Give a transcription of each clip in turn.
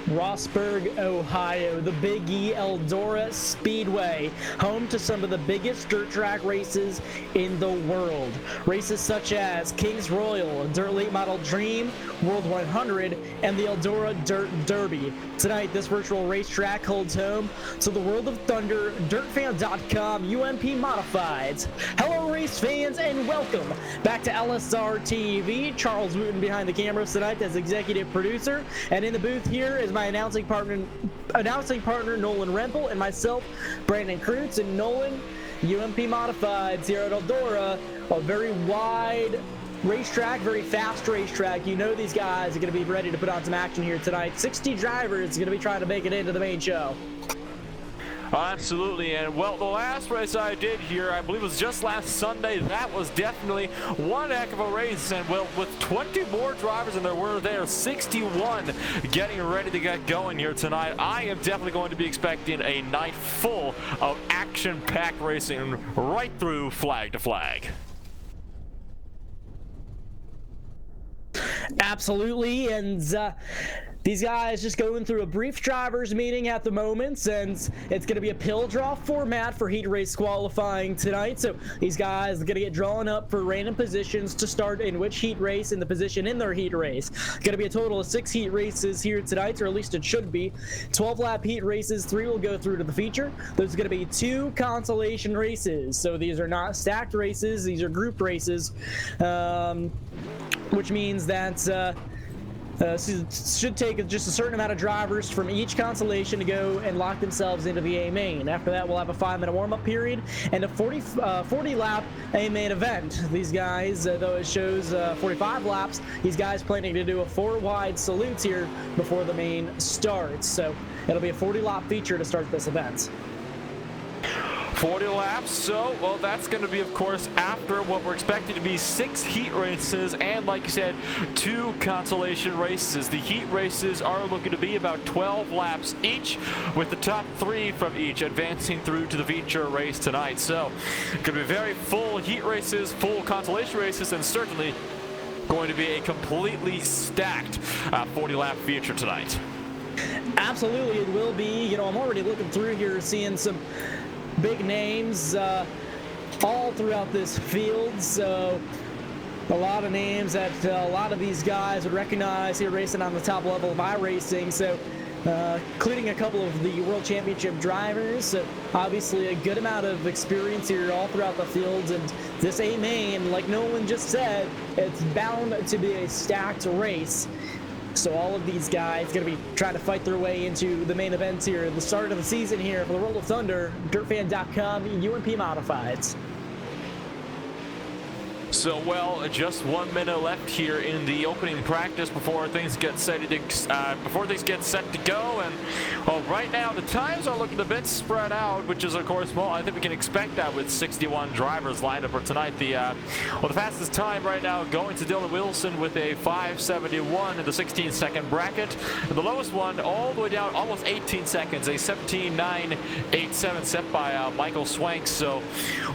Rossburg, Ohio, the Big E Eldora Speedway, home to some of the biggest dirt track races in the world. Races such as Kings Royal, Dirt Late Model Dream, World 100, and the Eldora Dirt Derby. Tonight, this virtual racetrack holds home to the World of Thunder, DirtFan.com, UMP Modifieds. Hello, race fans, and welcome back to LSRTV. Charles Wooten behind the cameras tonight as executive producer, and in the booth here is my announcing partner Nolan Rempel, and myself, Brandon Kreutz. And Nolan, UMP Modifieds here at Eldora, a very wide racetrack, very fast racetrack. You know these guys are going to be ready to put on some action here tonight. 60 drivers are going to be trying to make it into the main show. Absolutely, and well, the last race I did here, I believe it was just last Sunday. That was definitely one heck of a race, and well, with 20 more drivers than there were there, 61 getting ready to get going here tonight, I am definitely going to be expecting a night full of action-packed racing right through flag to flag. Absolutely, and these guys just going through a brief drivers meeting at the moment, and it's going to be a pill draw format for heat race qualifying tonight. So these guys are going to get drawn up for random positions to start in which heat race and the position in their heat race. Going to be a total of 6 heat races here tonight, or at least it should be. 12-lap heat races, 3 will go through to the feature. There's going to be 2 consolation races. So these are not stacked races, these are group races, which means that should take just a certain amount of drivers from each consolation to go and lock themselves into the A main. After that, we'll have a 5-minute warm-up period and a 40-lap A main event. These guys, though it shows 45 laps, these guys planning to do a 4-wide salutes here before the main starts. So it'll be a 40-lap feature to start this event. 40 laps, so, well, that's going to be, of course, after what we're expecting to be 6 heat races and, like you said, 2 consolation races. The heat races are looking to be about 12 laps each, with the top 3 from each advancing through to the feature race tonight. So, going to be very full heat races, full consolation races, and certainly going to be a completely stacked 40-lap feature tonight. Absolutely, it will be. You know, I'm already looking through here, seeing some big names all throughout this field, so a lot of names that a lot of these guys would recognize here racing on the top level of iRacing, so including a couple of the World Championship drivers. So obviously a good amount of experience here all throughout the field, and this A main, like Nolan just said, it's bound to be a stacked race. So all of these guys going to be trying to fight their way into the main events here at the start of the season here for the World of Thunder, DirtFan.com, UMP Modifieds. So, well, just 1 minute left here in the opening practice before things get set to go. And, well, right now the times are looking a bit spread out, which is, of course, well, I think we can expect that with 61 drivers lined up for tonight. The fastest time right now going to Dylan Wilson with a 5:71 in the 16-second bracket. And the lowest one all the way down almost 18 seconds, a 17:9.87 set by Michael Swank. So,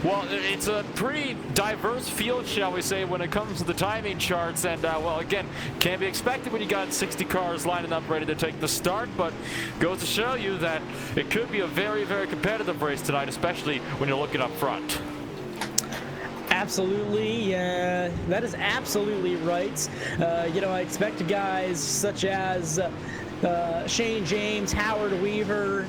well, it's a pretty diverse field, shall we say, when it comes to the timing charts, and well, again, can be expected when you got 60 cars lining up ready to take the start, but goes to show you that it could be a very, very competitive race tonight, especially when you're looking up front. Absolutely, that is absolutely right. You know, I expect guys such as Shane James, Howard Weaver,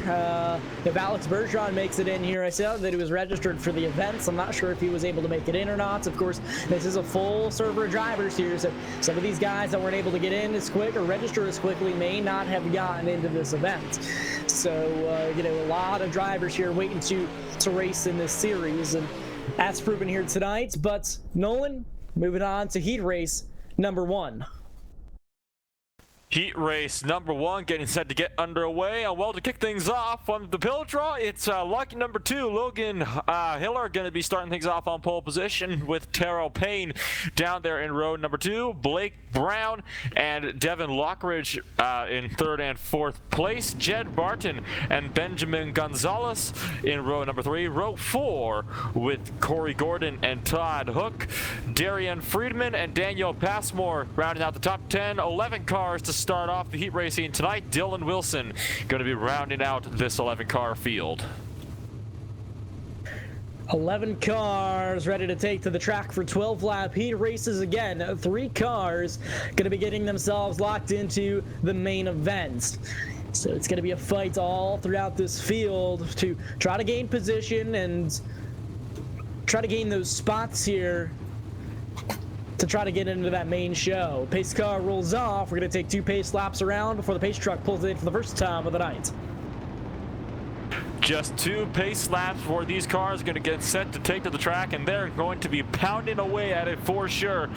if Alex Bergeron makes it in here. I saw that he was registered for the events. I'm not sure if he was able to make it in or not. Of course, this is a full server of drivers here, so some of these guys that weren't able to get in as quick or register as quickly may not have gotten into this event. So, you know, a lot of drivers here waiting to race in this series, and that's proven here tonight. But Nolan, moving on to heat race number 1. Heat race number 1 getting set to get underway. Well, to kick things off on the pill draw, it's lucky number 2, Logan Hiller, going to be starting things off on pole position with Terrell Payne down there in row number 2. Blake Brown and Devin Lockridge in 3rd and 4th place. Jed Barton and Benjamin Gonzalez in row number 3. Row 4 with Corey Gordon and Todd Hook. Darian Friedman and Daniel Passmore rounding out the top 10. 11 cars to start off the heat racing tonight. Dylan Wilson going to be rounding out this 11-car field. 11 cars ready to take to the track for 12-lap heat races again. 3 cars going to be getting themselves locked into the main events. So it's going to be a fight all throughout this field to try to gain position and try to gain those spots here to try to get into that main show. Pace car rolls off. We're going to take 2 pace laps around before the pace truck pulls in for the first time of the night. Just 2 pace laps for these cars going to get set to take to the track, and they're going to be pounding away at it for sure.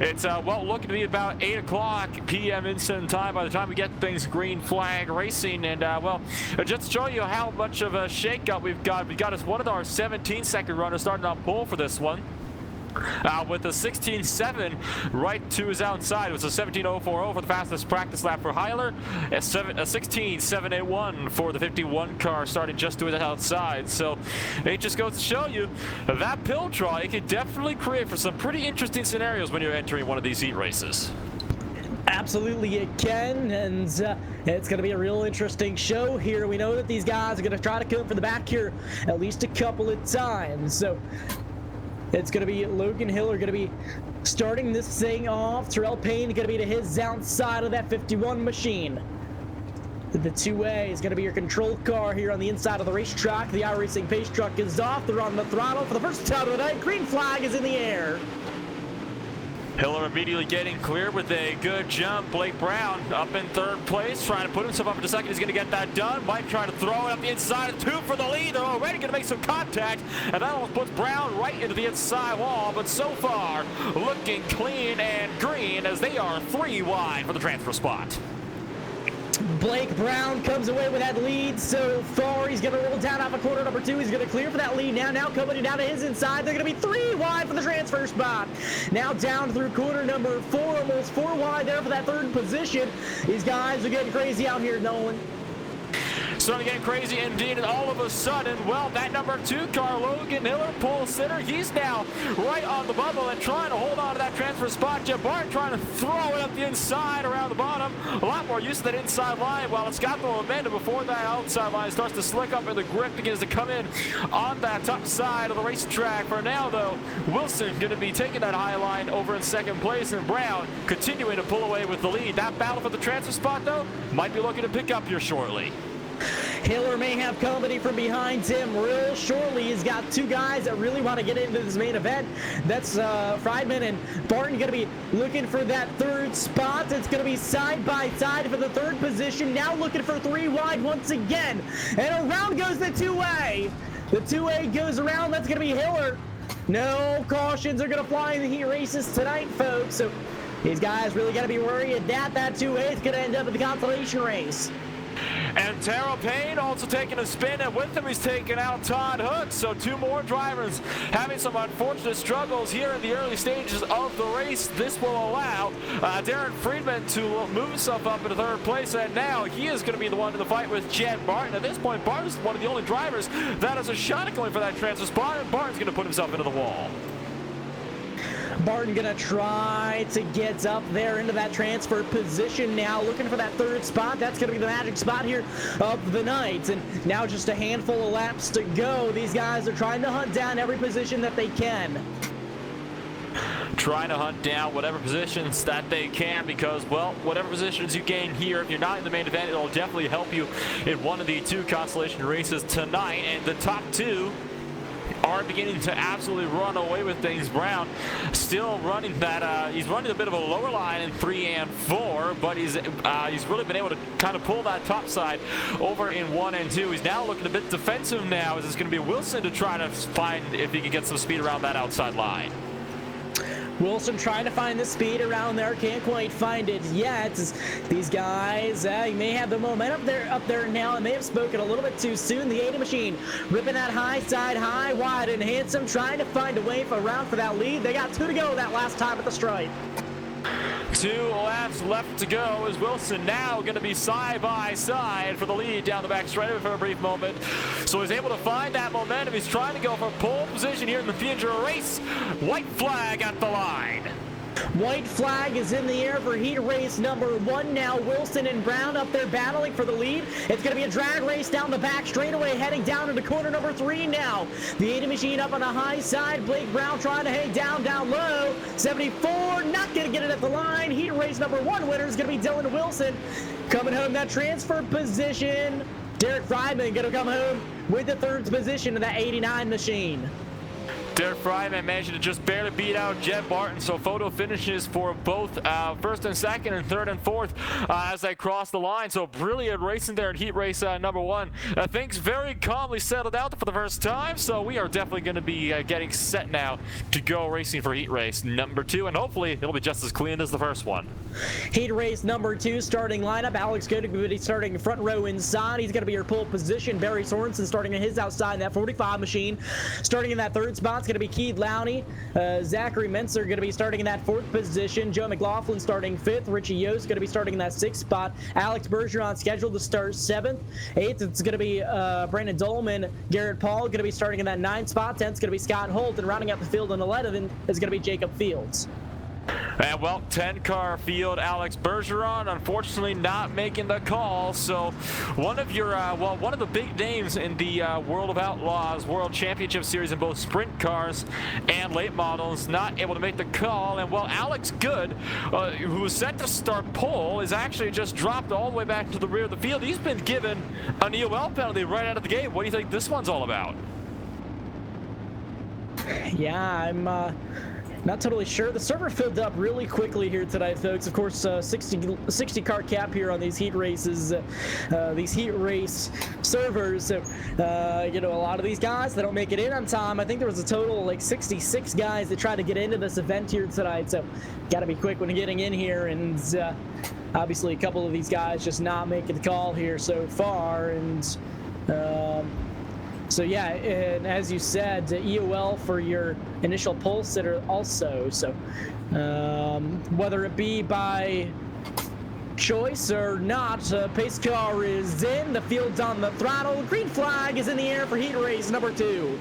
It's, well, looking to be about 8 o'clock p.m. Eastern time by the time we get things green flag racing. And, well, just to show you how much of a shakeup we've got us one of our 17-second runners starting on pole for this one. With a 16.7 right to his outside. It was a 17.040 for the fastest practice lap for Heiler. A 16.781 for the 51 car starting just to his outside. So it just goes to show you that pill draw, it can definitely create for some pretty interesting scenarios when you're entering one of these heat races. Absolutely it can, and it's going to be a real interesting show here. We know that these guys are going to try to come from the back here at least a couple of times. So it's going to be Logan Hiller going to be starting this thing off. Terrell Payne going to be to his outside of that 51 machine. The 2A is going to be your control car here on the inside of the racetrack. The iRacing pace truck is off. They're on the throttle for the first time of the night. Green flag is in the air. Hiller immediately getting clear with a good jump. Blake Brown up in 3rd place, trying to put himself up for the second. He's going to get that done. Mike trying to throw it up the inside. 2 for the lead. They're already going to make some contact, and that almost puts Brown right into the inside wall. But so far, looking clean and green as they are 3 wide for the transfer spot. Blake Brown comes away with that lead so far. He's going to roll down off of corner number 2. He's going to clear for that lead now. Now coming down to his inside. They're going to be 3 wide for the transfer spot. Now down through corner number 4. Almost 4 wide there for that 3rd position. These guys are getting crazy out here, Nolan. Starting getting crazy indeed, and all of a sudden, well, that number 2 car, Logan Hiller, pole sitter, he's now right on the bubble and trying to hold on to that transfer spot. Jeb Barton trying to throw it up the inside around the bottom. A lot more use of that inside line while it's got the momentum before that outside line starts to slick up and the grip begins to come in on that top side of the racetrack. For now, though, Wilson going to be taking that high line over in 2nd place, and Brown continuing to pull away with the lead. That battle for the transfer spot, though, might be looking to pick up here shortly. Hiller may have company from behind him real shortly. He's got 2 guys that really want to get into this main event. That's Friedman and Barton going to be looking for that 3rd spot. It's going to be side by side for the 3rd position. Now looking for 3 wide once again. And around goes the 2A. The 2A goes around. That's going to be Hiller. No cautions are going to fly in the heat races tonight, folks. So these guys really got to be worried that 2A is going to end up in the consolation race. And Terrell Payne also taking a spin, and with him he's taking out Todd Hook. So 2 more drivers having some unfortunate struggles here in the early stages of the race. This will allow Darren Friedman to move himself up into 3rd place, and now he is going to be the one in the fight with Jed Barton. At this point, Barton's one of the only drivers that has a shot at going for that transfer spot, and Barton's going to put himself into the wall. Barton gonna try to get up there into that transfer position now, looking for that 3rd spot. That's gonna be the magic spot here of the night. And now just a handful of laps to go. These guys are trying to hunt down every position that they can. Trying to hunt down whatever positions that they can, because, well, whatever positions you gain here, if you're not in the main event, it'll definitely help you in one of the 2 consolation races tonight. And the top 2 are beginning to absolutely run away with things. Brown still running that, he's running a bit of a lower line in 3 and 4, but he's really been able to kind of pull that top side over in 1 and 2. He's now looking a bit defensive now, as it's going to be Wilson to try to find if he can get some speed around that outside line. Wilson trying to find the speed around there, can't quite find it yet. These guys, you may have the momentum up there now, and may have spoken a little bit too soon. The 80 machine ripping that high side, high, wide, and handsome, trying to find a way around for that lead. They got 2 to go that last time at the stripe. 2 laps left to go as Wilson now going to be side by side for the lead down the back straight for a brief moment. So he's able to find that momentum. He's trying to go for pole position here in the future race. White flag at the line. White flag is in the air for heat race number 1 now. Wilson and Brown up there battling for the lead. It's going to be a drag race down the back straightaway, heading down into corner number 3 now. The 80 machine up on the high side. Blake Brown trying to hang down low. 74, not going to get it at the line. Heat race number 1 winner is going to be Dylan Wilson. Coming home that transfer position. Derek Fryman going to come home with the 3rd position of that 89 machine. Derek Fryman managed to just barely beat out Jed Barton, so photo finishes for both 1st and 2nd and 3rd and 4th as they cross the line. So brilliant racing there in heat race number 1. Things very calmly settled out for the first time, so we are definitely going to be getting set now to go racing for heat race number 2, and hopefully it'll be just as clean as the first one. Heat race number 2 starting lineup. Alex Good will be starting front row inside. He's going to be your pole position. Barry Sorensen starting in his outside in that 45 machine. Starting in that 3rd spot, it's going to be Keith Lowney. Zachary Mentzer going to be starting in that 4th position. Joe McLaughlin starting 5th. Richie Yost going to be starting in that 6th spot. Alex Bergeron scheduled to start 7th. 8th, it's going to be Brandon Dolman. Garrett Paul going to be starting in that 9th spot. 10th is going to be Scott Holt. And rounding out the field on 11th is going to be Jacob Fields. And well, 10-car field, Alex Bergeron, unfortunately not making the call. So one of your, one of the big names in the World of Outlaws World Championship Series in both sprint cars and late models, not able to make the call. And well, Alex Good, who was set to start pole, is actually just dropped all the way back to the rear of the field. He's been given an EOL penalty right out of the gate. What do you think this one's all about? Yeah, I'm not totally sure. The server filled up really quickly here tonight, folks. Of course, 60 car cap here on these heat races, these heat race servers. So, you know, a lot of these guys, they don't make it in on time. I think there was a total of like 66 guys that tried to get into this event here tonight. So, got to be quick when getting in here. And obviously, a couple of these guys just not making the call here so far. And so yeah, and as you said, EOL for your initial pole sitter also. So whether it be by choice or not, pace car is in, the field's on the throttle, green flag is in the air for heat race number 2.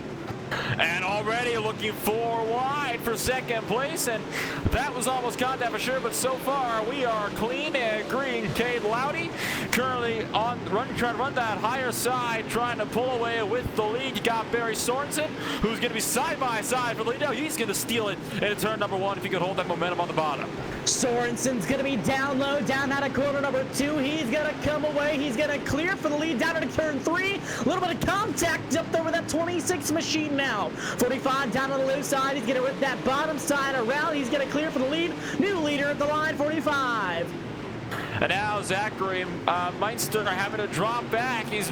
And already looking 4 wide for 2nd place, and that was almost contact for sure, but so far we are clean and green. Cade Loudy currently trying to run that higher side, trying to pull away with the lead. You got Barry Sorensen, who's going to be side by side for the lead. Now he's going to steal it in turn number 1 if he can hold that momentum on the bottom. Sorensen's going to be down low, down out of corner number 2. He's going to come away. He's going to clear for the lead down into turn 3. A little bit of contact up there with that 26 machine now. 45 down on the low side. He's going to rip that bottom side around. He's going to clear for the lead. New leader at the line, 45. And now Zachary Meinster having to drop back. He's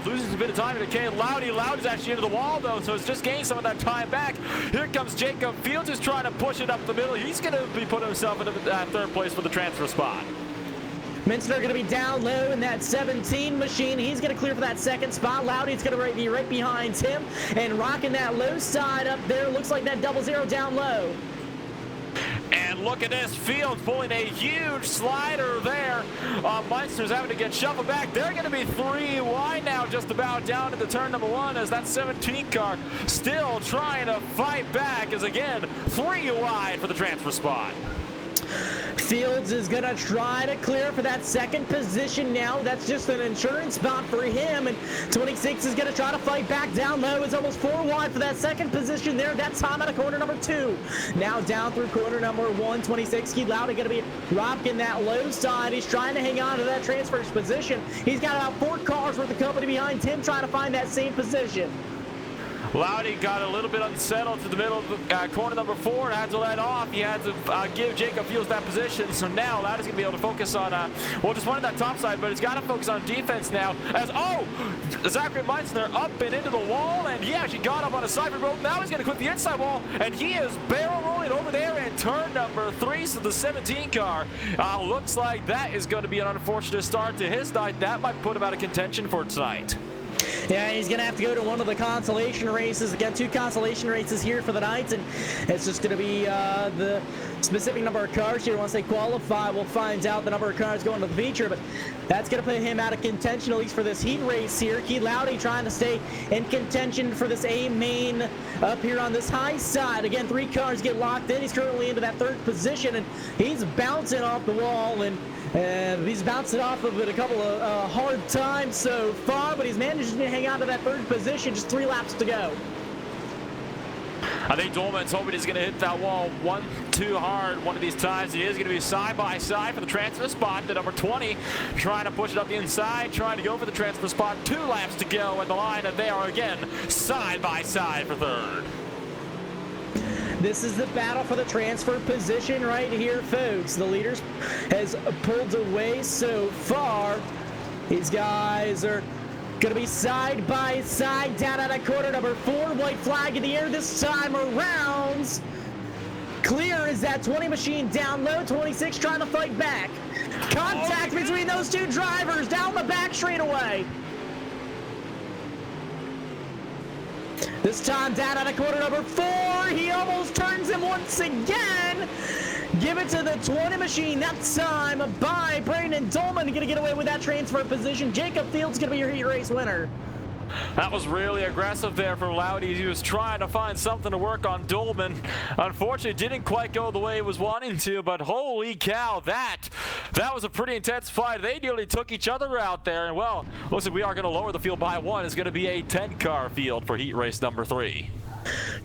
losing a bit of time to Cade Loudy. Loudy's actually into the wall, though, so it's just gained some of that time back. Here comes Jacob Fields, who's trying to push it up the middle. He's going to be putting himself into 3rd place for the transfer spot. Minster going to be down low in that 17 machine. He's going to clear for that 2nd spot. Loudy's going to be right behind him and rocking that low side up there. Looks like that 00 down low. And look at this, Fields pulling a huge slider there. Meister's having to get shuffled back. They're going to be 3 wide now, just about down into turn number 1 as that 17 car still trying to fight back as again, 3 wide for the transfer spot. Fields is going to try to clear for that 2nd position now. That's just an insurance spot for him. And 26 is going to try to fight back down low. It's almost 4 wide for that 2nd position there. That time out of corner number 2. Now down through corner number 1. 26, Keith Loudy going to be rocking that low side. He's trying to hang on to that transfer position. He's got about 4 cars worth of company behind him trying to find that same position. Loudy got a little bit unsettled to the middle of corner number 4 and had to let off. He had to give Jacob Fields that position. So now Loudy's going to be able to focus on, just running that top side, but he's got to focus on defense now. As, Zachary Meister up and into the wall, and he actually got up on a side road. Now he's going to clip the inside wall, and he is barrel rolling over there in turn number 3. So the 17 car looks like that is going to be an unfortunate start to his night. That might put him out of contention for tonight. Yeah, he's going to have to go to one of the consolation races. Again, 2 consolation races here for the night, and it's just going to be the specific number of cars here. Once they qualify, we'll find out the number of cars going to the feature, but that's going to put him out of contention, at least for this heat race here. Keith Loudy trying to stay in contention for this A main up here on this high side. Again, 3 cars get locked in. He's currently into that 3rd position, and he's bouncing off the wall, and he's bouncing off of it a couple of hard times so far, but he's managed to hang on to that 3rd position. Just 3 laps to go. I think Dolman's hoping he's going to hit that wall one too hard one of these times. He is going to be side by side for the transfer spot. The number 20 trying to push it up the inside, trying to go for the transfer spot. 2 laps to go at the line, and they are again side by side for 3rd. This is the battle for the transfer position right here, folks. The leaders has pulled away so far. These guys are going to be side by side down at a corner. Number 4, white flag in the air this time around. Clear is that 20 machine down low. 26 trying to fight back. Contact between those 2 drivers down the back straightaway. This time down at a corner, number 4. He almost turns him once again. Give it to the 20 machine that time by Brandon Dolman. Going to get away with that transfer position. Jacob Fields going to be your heat race winner. That was really aggressive there from Loudy. He was trying to find something to work on Dolman. Unfortunately, it didn't quite go the way he was wanting to, but holy cow, that was a pretty intense fight. They nearly took each other out there, and well, looks like we are going to lower the field by 1. It's going to be a 10-car field for heat race number 3.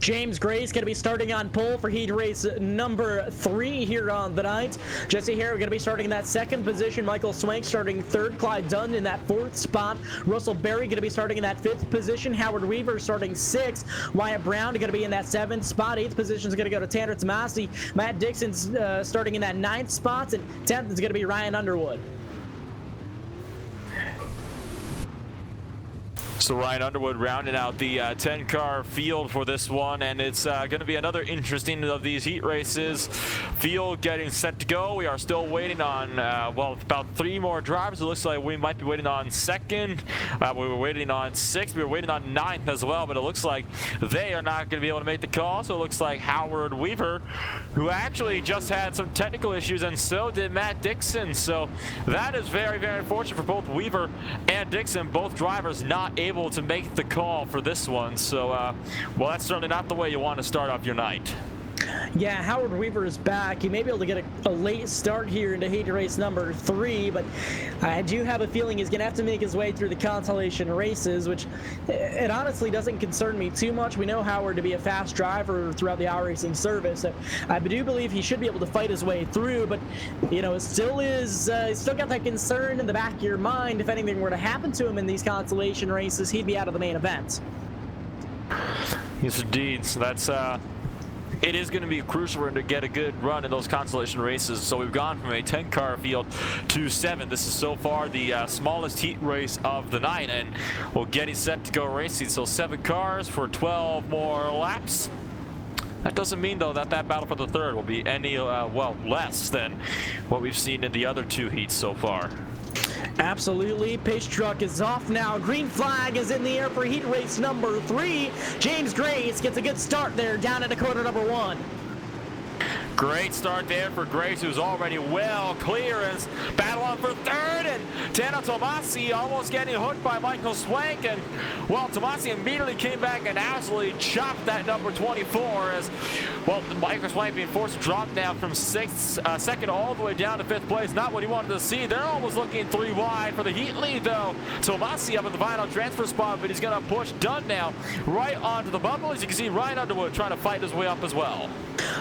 James Gray's going to be starting on pole for heat race number 3 here on the night. Jesse Hare going to be starting in that 2nd position. Michael Swank starting 3rd. Clyde Dunn in that 4th spot. Russell Berry going to be starting in that 5th position. Howard Weaver starting 6th. Wyatt Brown going to be in that 7th spot. 8th position is going to go to Tanner Tomasi. Matt Dixon's starting in that 9th spot, and 10th is going to be Ryan Underwood. So Ryan Underwood rounding out the 10-car field for this one, and it's going to be another interesting of these heat races. Field getting set to go. We are still waiting on, well, about 3 more drivers. It looks like we might be waiting on 2nd. We were waiting on 6th. We were waiting on 9th as well, but it looks like they are not going to be able to make the call. So it looks like Howard Weaver, who actually just had some technical issues, and so did Matt Dixon. So that is very, very unfortunate for both Weaver and Dixon, both drivers not able to make the call for this one. So, well, that's certainly not the way you want to start off your night. Yeah, Howard Weaver is back. He may be able to get a late start here into heat race number 3, but I do have a feeling he's going to have to make his way through the consolation races, which it honestly doesn't concern me too much. We know Howard to be a fast driver throughout the iRacing service, so I do believe he should be able to fight his way through, but, you know, it still is, still got that concern in the back of your mind. If anything were to happen to him in these consolation races, he'd be out of the main event. Yes, indeed. So that's, it is going to be crucial for him to get a good run in those consolation races. So we've gone from a 10-car field to 7. This is so far the smallest heat race of the night, and we'll get it set to go racing. So 7 cars for 12 more laps. That doesn't mean, though, that battle for the 3rd will be any, well, less than what we've seen in the other 2 heats so far. Absolutely. Pace truck is off now. Green flag is in the air for heat race number 3. James Grace gets a good start there down at the corner number 1. Great start there for Grace, who's already well clear, and battle on for 3rd, and Tano Tomasi almost getting hooked by Michael Swank, and well, Tomasi immediately came back and absolutely chopped that number 24 as, well, Michael Swank being forced to drop down from 2nd all the way down to 5th place. Not what he wanted to see. They're almost looking 3 wide for the heat lead, though. Tomasi up at the final transfer spot, but he's going to push Dunn now right onto the bubble. As you can see, Ryan Underwood trying to fight his way up as well.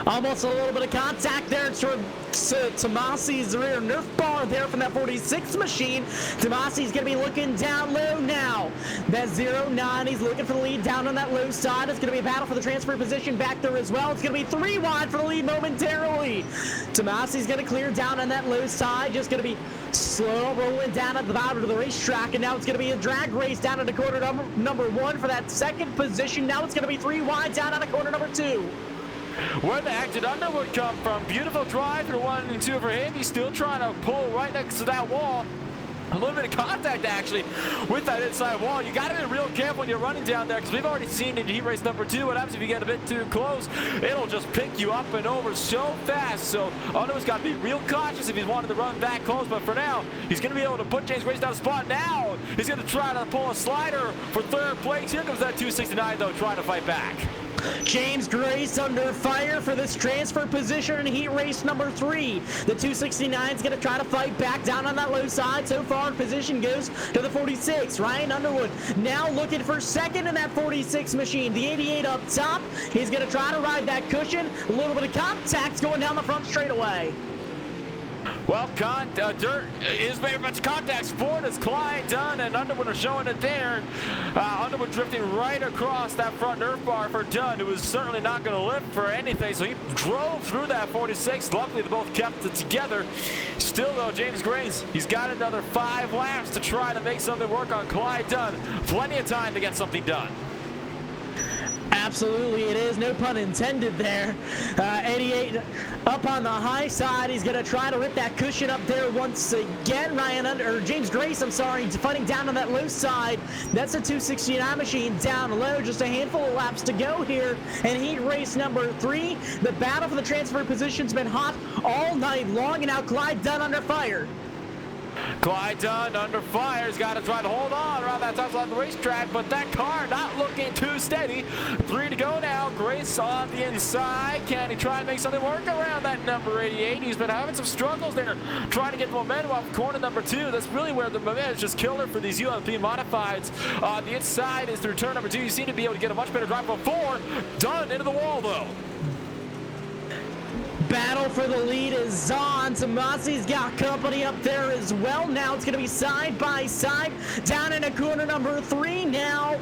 Almost a little bit of contact there toward Tomasi's rear Nerf bar there from that 46 machine. Tomasi's going to be looking down low now. That 09, he's looking for the lead down on that low side. It's going to be a battle for the transfer position back there as well. It's going to be 3 wide for the lead momentarily. Tomasi's going to clear down on that low side. Just going to be slow rolling down at the bottom of the racetrack, and now it's going to be a drag race down at the corner number 1 for that 2nd position. Now it's going to be 3 wide down at the corner number 2. Where the heck did Underwood come from? Beautiful drive through 1 and 2 for him. He's still trying to pull right next to that wall. a little bit of contact actually with that inside wall. You got to be real careful when you're running down there, because we've already seen in heat race number 2 what happens if you get a bit too close. It'll just pick you up and over so fast. So Underwood's got to be real cautious if he's wanted to run that close. But for now, he's going to be able to put James Grace down the spot. Now he's going to try to pull a slider for 3rd place. Here comes that 269 though, trying to fight back. James Grace under fire for this transfer position in heat race number 3. The 269 is going to try to fight back down on that low side. So far, position goes to the 46. Ryan Underwood now looking for 2nd in that 46 machine. The 88 up top. He's going to try to ride that cushion. A little bit of contact going down the front straightaway. Well, dirt is very much contact sport as Clyde Dunn and Underwood are showing it there. Underwood drifting right across that front nerf bar for Dunn, who was certainly not going to lift for anything. So he drove through that 46. Luckily, they both kept it together. Still, though, James Grace, he's got another 5 laps to try to make something work on Clyde Dunn. Plenty of time to get something done. Absolutely, it is. No pun intended there. 88 up on the high side. He's going to try to rip that cushion up there once again. James Grace, I'm sorry, fighting down on that low side. That's a 269 machine down low. Just a handful of laps to go here. And heat race number 3. The battle for the transfer position's been hot all night long, and now Clyde Dunn under fire. Clyde Dunn under fire. He's got to try to hold on around that top side of the racetrack, but that car not looking too steady. 3 to go now. Grace on the inside. Can he try and make something work around that number 88? He's been having some struggles there, trying to get the momentum off corner number 2. That's really where the momentum is just killer for these UMP modifieds. On the inside is through turn number 2. You seem to be able to get a much better drive for 4. Dunn into the wall, though. Battle for the lead is on. Tomasi's got company up there as well. Now it's going to be side by side down into corner number 3 now.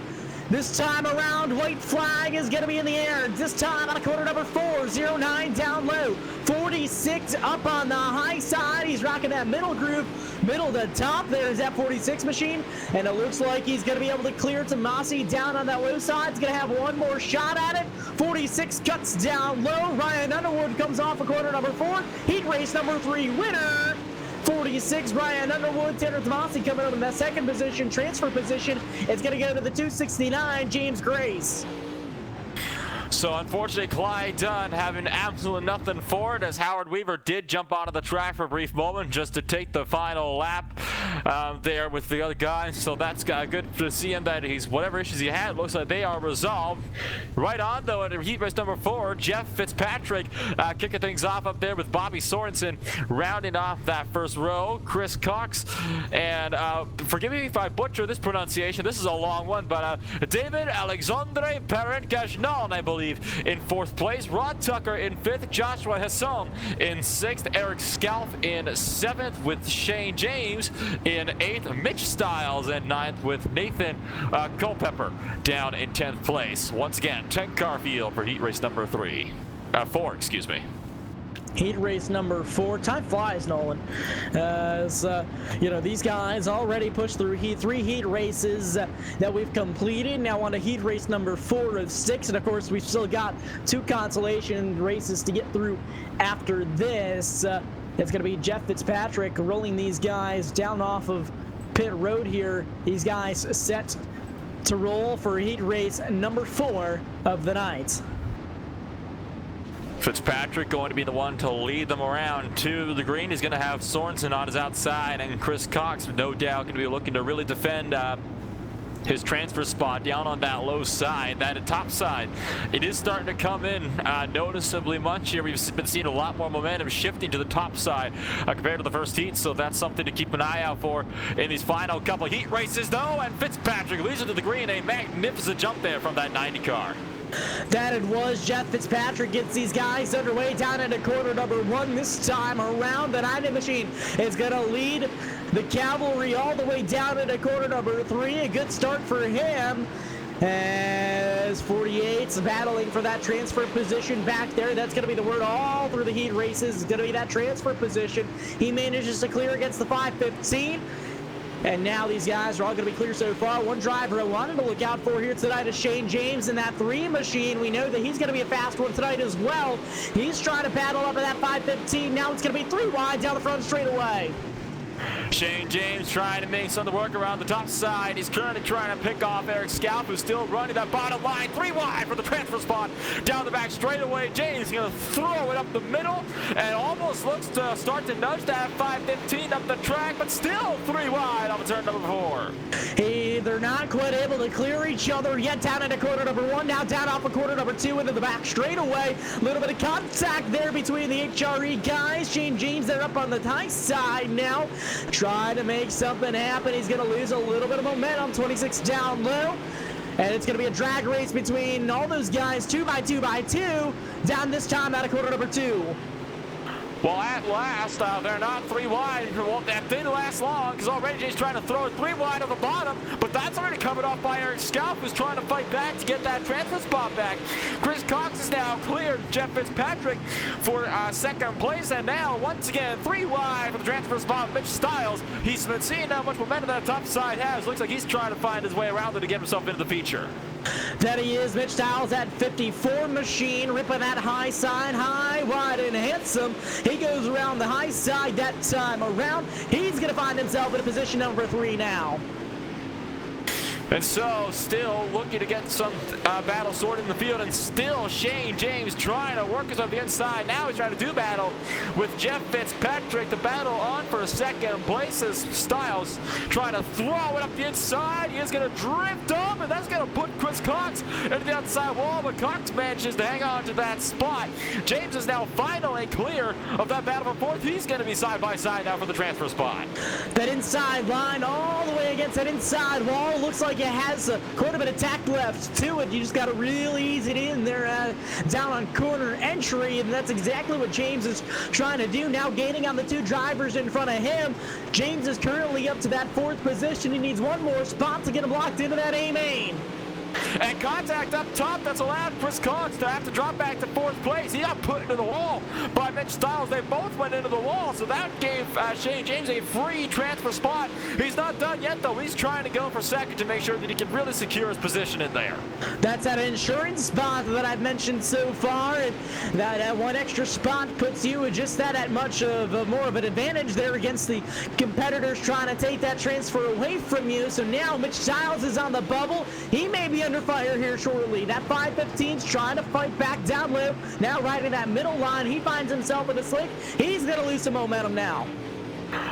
This time around, white flag is going to be in the air. This time on corner number 4, 09 down low. 46 up on the high side. He's rocking that middle groove, middle to top. There's that 46 machine, and it looks like he's going to be able to clear Tomasi down on that low side. He's going to have one more shot at it. 46 cuts down low. Ryan Underwood comes off of corner number 4. Heat race number 3 winner. 46, Ryan Underwood. Tanner Tomasi coming up in that 2nd position, transfer position. It's going to go to the 269, James Grace. So unfortunately, Clyde Dunn having absolutely nothing for it, as Howard Weaver did jump onto the track for a brief moment just to take the final lap there with the other guys. So that's good to see him that he's whatever issues he had, looks like they are resolved. Right on though at heat race number 4, Jeff Fitzpatrick kicking things off up there with Bobby Sorensen rounding off that first row. Chris Cox and forgive me if I butcher this pronunciation. This is a long one, but David Alexandre Parent-Gagnon, I believe, in 4th place. Rod Tucker in 5th. Joshua Hassan in 6th. Eric Scalf in 7th with Shane James in 8th. Mitch Stiles in 9th with Nathan Culpepper down in 10th place. Once again, 10-car field for heat race number 4, excuse me. Heat race number 4. Time flies, Nolan. As these guys already pushed through 3 heat races that we've completed. Now on to heat race number 4 of 6, and of course we've still got 2 consolation races to get through after this. It's going to be Jeff Fitzpatrick rolling these guys down off of pit road here. These guys set to roll for heat race number 4 of the night. Fitzpatrick going to be the one to lead them around to the green. He's going to have Sorensen on his outside, and Chris Cox, no doubt, going to be looking to really defend his transfer spot down on that low side, that top side. It is starting to come in noticeably much here. We've been seeing a lot more momentum shifting to the top side compared to the first heat, so that's something to keep an eye out for in these final couple heat races, though. And Fitzpatrick leads it to the green. A magnificent jump there from that 90 car. That it was. Jeff Fitzpatrick gets these guys underway down into corner number 1. This time around, the 90 machine is going to lead the cavalry all the way down into corner number 3. A good start for him, as 48's battling for that transfer position back there. That's going to be the word all through the heat races. It's going to be that transfer position. He manages to clear against the 515. And now these guys are all going to be clear so far. One driver I wanted to look out for here tonight is Shane James in that 3 machine. We know that he's going to be a fast one tonight as well. He's trying to battle up at that 515. Now it's going to be 3 wide down the front straightaway. Shane James trying to make some of the work around the top side. He's currently trying to pick off Eric Scalp, who's still running that bottom line. 3 wide for the transfer spot. Down the back straightaway. James going to throw it up the middle and almost looks to start to nudge that 515 up the track, but still 3 wide on the turn number 4. Hey, they're not quite able to clear each other yet. Down into corner number 1, now down off of corner number 2 into the back straightaway. A little bit of contact there between the HRE guys. Shane James, they're up on the high side now, trying to make something happen. He's going to lose a little bit of momentum. 26 down low. And it's going to be a drag race between all those guys, 2 by 2 by 2, down this time out of corner number 2. Well, at last, they're not 3 wide. Well, that didn't last long because already Jay's trying to throw it 3 wide on the bottom, but that's already covered off by Eric Scalp, who's trying to fight back to get that transfer spot back. Chris Cox is now cleared Jeff Fitzpatrick for 2nd place, and now, once again, 3 wide for the transfer spot, Mitch Stiles. He's been seeing how much momentum that top side has. Looks like he's trying to find his way around it to get himself into the feature. That he is. Mitch Stiles at 54 machine, ripping that high side, high, wide, and handsome. He goes around the high side that time around. He's going to find himself in a position number 3 now. And so, still looking to get some battle sorted in the field, and still Shane James trying to work us on the inside. Now he's trying to do battle with Jeff Fitzpatrick. The battle on for 2nd place as Stiles trying to throw it up the inside. He is going to drift up, and that's going to put Chris Cox into the outside wall, but Cox manages to hang on to that spot. James is now finally clear of that battle for 4th. He's going to be side by side now for the transfer spot. That inside line all the way against that inside wall. Looks like it has quite a bit of tack left to it. You just got to really ease it in there down on corner entry, and that's exactly what James is trying to do. Now gaining on the 2 drivers in front of him. James is currently up to that 4th position. He needs 1 more spot to get him locked into that A main. And contact up top, that's allowed Chris Cox to have to drop back to 4th place. He got put into the wall by Mitch Stiles. They both went into the wall, so that gave Shane James a free transfer spot. He's not done yet, though. He's trying to go for 2nd to make sure that he can really secure his position in there. That's that insurance spot that I've mentioned so far, and that 1 extra spot puts you at just that much of more of an advantage there against the competitors trying to take that transfer away from you. So now Mitch Stiles is on the bubble. He may be under fire here shortly. That 515's trying to fight back down low. Now right in that middle line, he finds himself in a slick. He's going to lose some momentum now.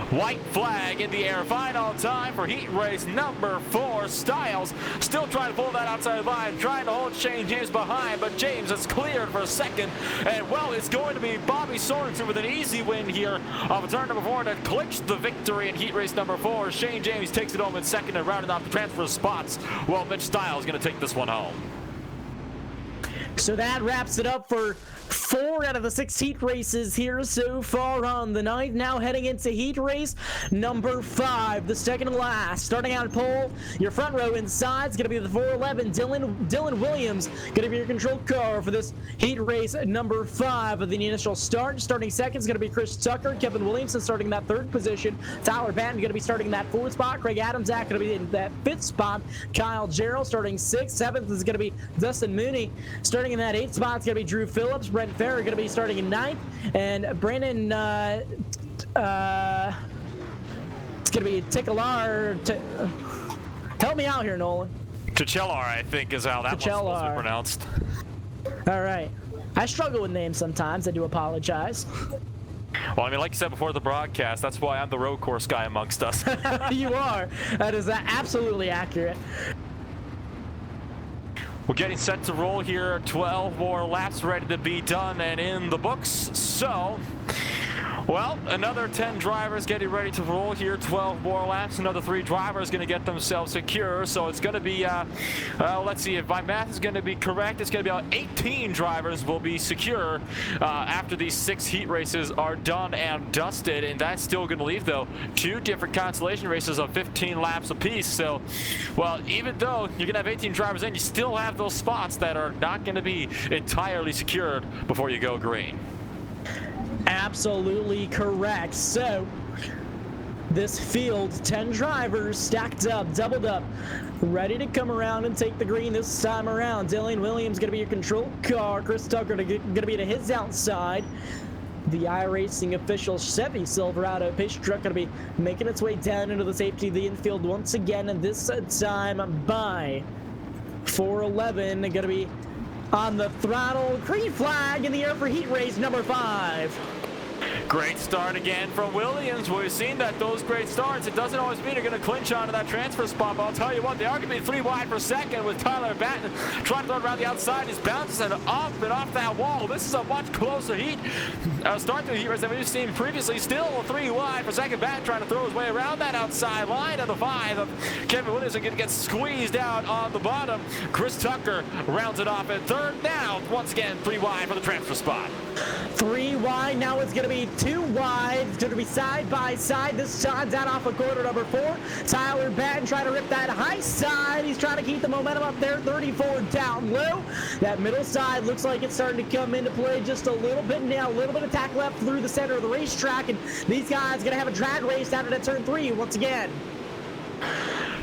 White flag in the air. Final time for heat race number 4. Stiles still trying to pull that outside line, trying to hold Shane James behind, but James is cleared for 2nd. And, well, it's going to be Bobby Sorensen with an easy win here of a turn number 4 to clinch the victory in heat race number 4. Shane James takes it home in 2nd and rounding off the transfer spots. Well, Mitch Stiles is going to take this one home. So that wraps it up for 4 out of the 6 heat races here so far on the night. Now heading into heat race number 5, the second and last. Starting out at pole, your front row inside is going to be the 411 Dylan Williams, going to be your control car for this heat race number 5 of the initial start. Starting second is going to be Chris Tucker. Kevin Williamson starting that 3rd position. Tyler Batten going to be starting that 4th spot. Craig Adamsack going to be in that 5th spot. Kyle Jarrell starting 6th. 7th is going to be Dustin Mooney. Starting in that 8th spot is going to be Drew Phillips. Brent Farrer going to be starting in 9th, and Brandon it's going to be Ticklar. Help me out here, Nolan. Tichelar, I think, is how that one's supposed to be pronounced. All right. I struggle with names sometimes. I do apologize. Well, I mean, like you said before the broadcast, that's why I'm the road course guy amongst us. You are. That is absolutely accurate. We're getting set to roll here. 12 more laps ready to be done and in the books. So, well, another 10 drivers getting ready to roll here. 12 more laps. Another 3 drivers going to get themselves secure. So it's going to be, let's see, if my math is going to be correct, it's going to be about 18 drivers will be secure after these 6 heat races are done and dusted. And that's still going to leave, though, 2 different consolation races of 15 laps apiece. So, well, even though you're going to have 18 drivers in, you still have those spots that are not going to be entirely secured before you go green. Absolutely correct. So this field, 10 drivers stacked up, doubled up, ready to come around and take the green this time around. Dylan Williams going to be your control car. Chris Tucker going to be to his outside. The iRacing official Chevy Silverado pace truck going to be making its way down into the safety of the infield once again, and this time by 411. Going to be on the throttle. Green flag in the air for heat race number 5. Great start again from Williams. We've seen that those great starts, it doesn't always mean they're going to clinch onto that transfer spot, but I'll tell you what, they are going to be 3 wide per second with Tyler Batten trying to throw it around the outside. He's bouncing up and off that wall. This is a much closer heat start to the heat race than we've seen previously. Still 3 wide per second. Batten trying to throw his way around that outside line of the 5 of Kevin Williams are going to get squeezed out on the bottom. Chris Tucker rounds it off at 3rd. Now, once again, 3 wide for the transfer spot. 3 wide, now it's going to be 2 wide. It's going to be side by side. This time down off of corner number 4. Tyler Batten trying to rip that high side. He's trying to keep the momentum up there. 34 down low. That middle side looks like it's starting to come into play just a little bit now. A little bit of tack left through the center of the racetrack, and these guys going to have a drag race out at turn 3 once again.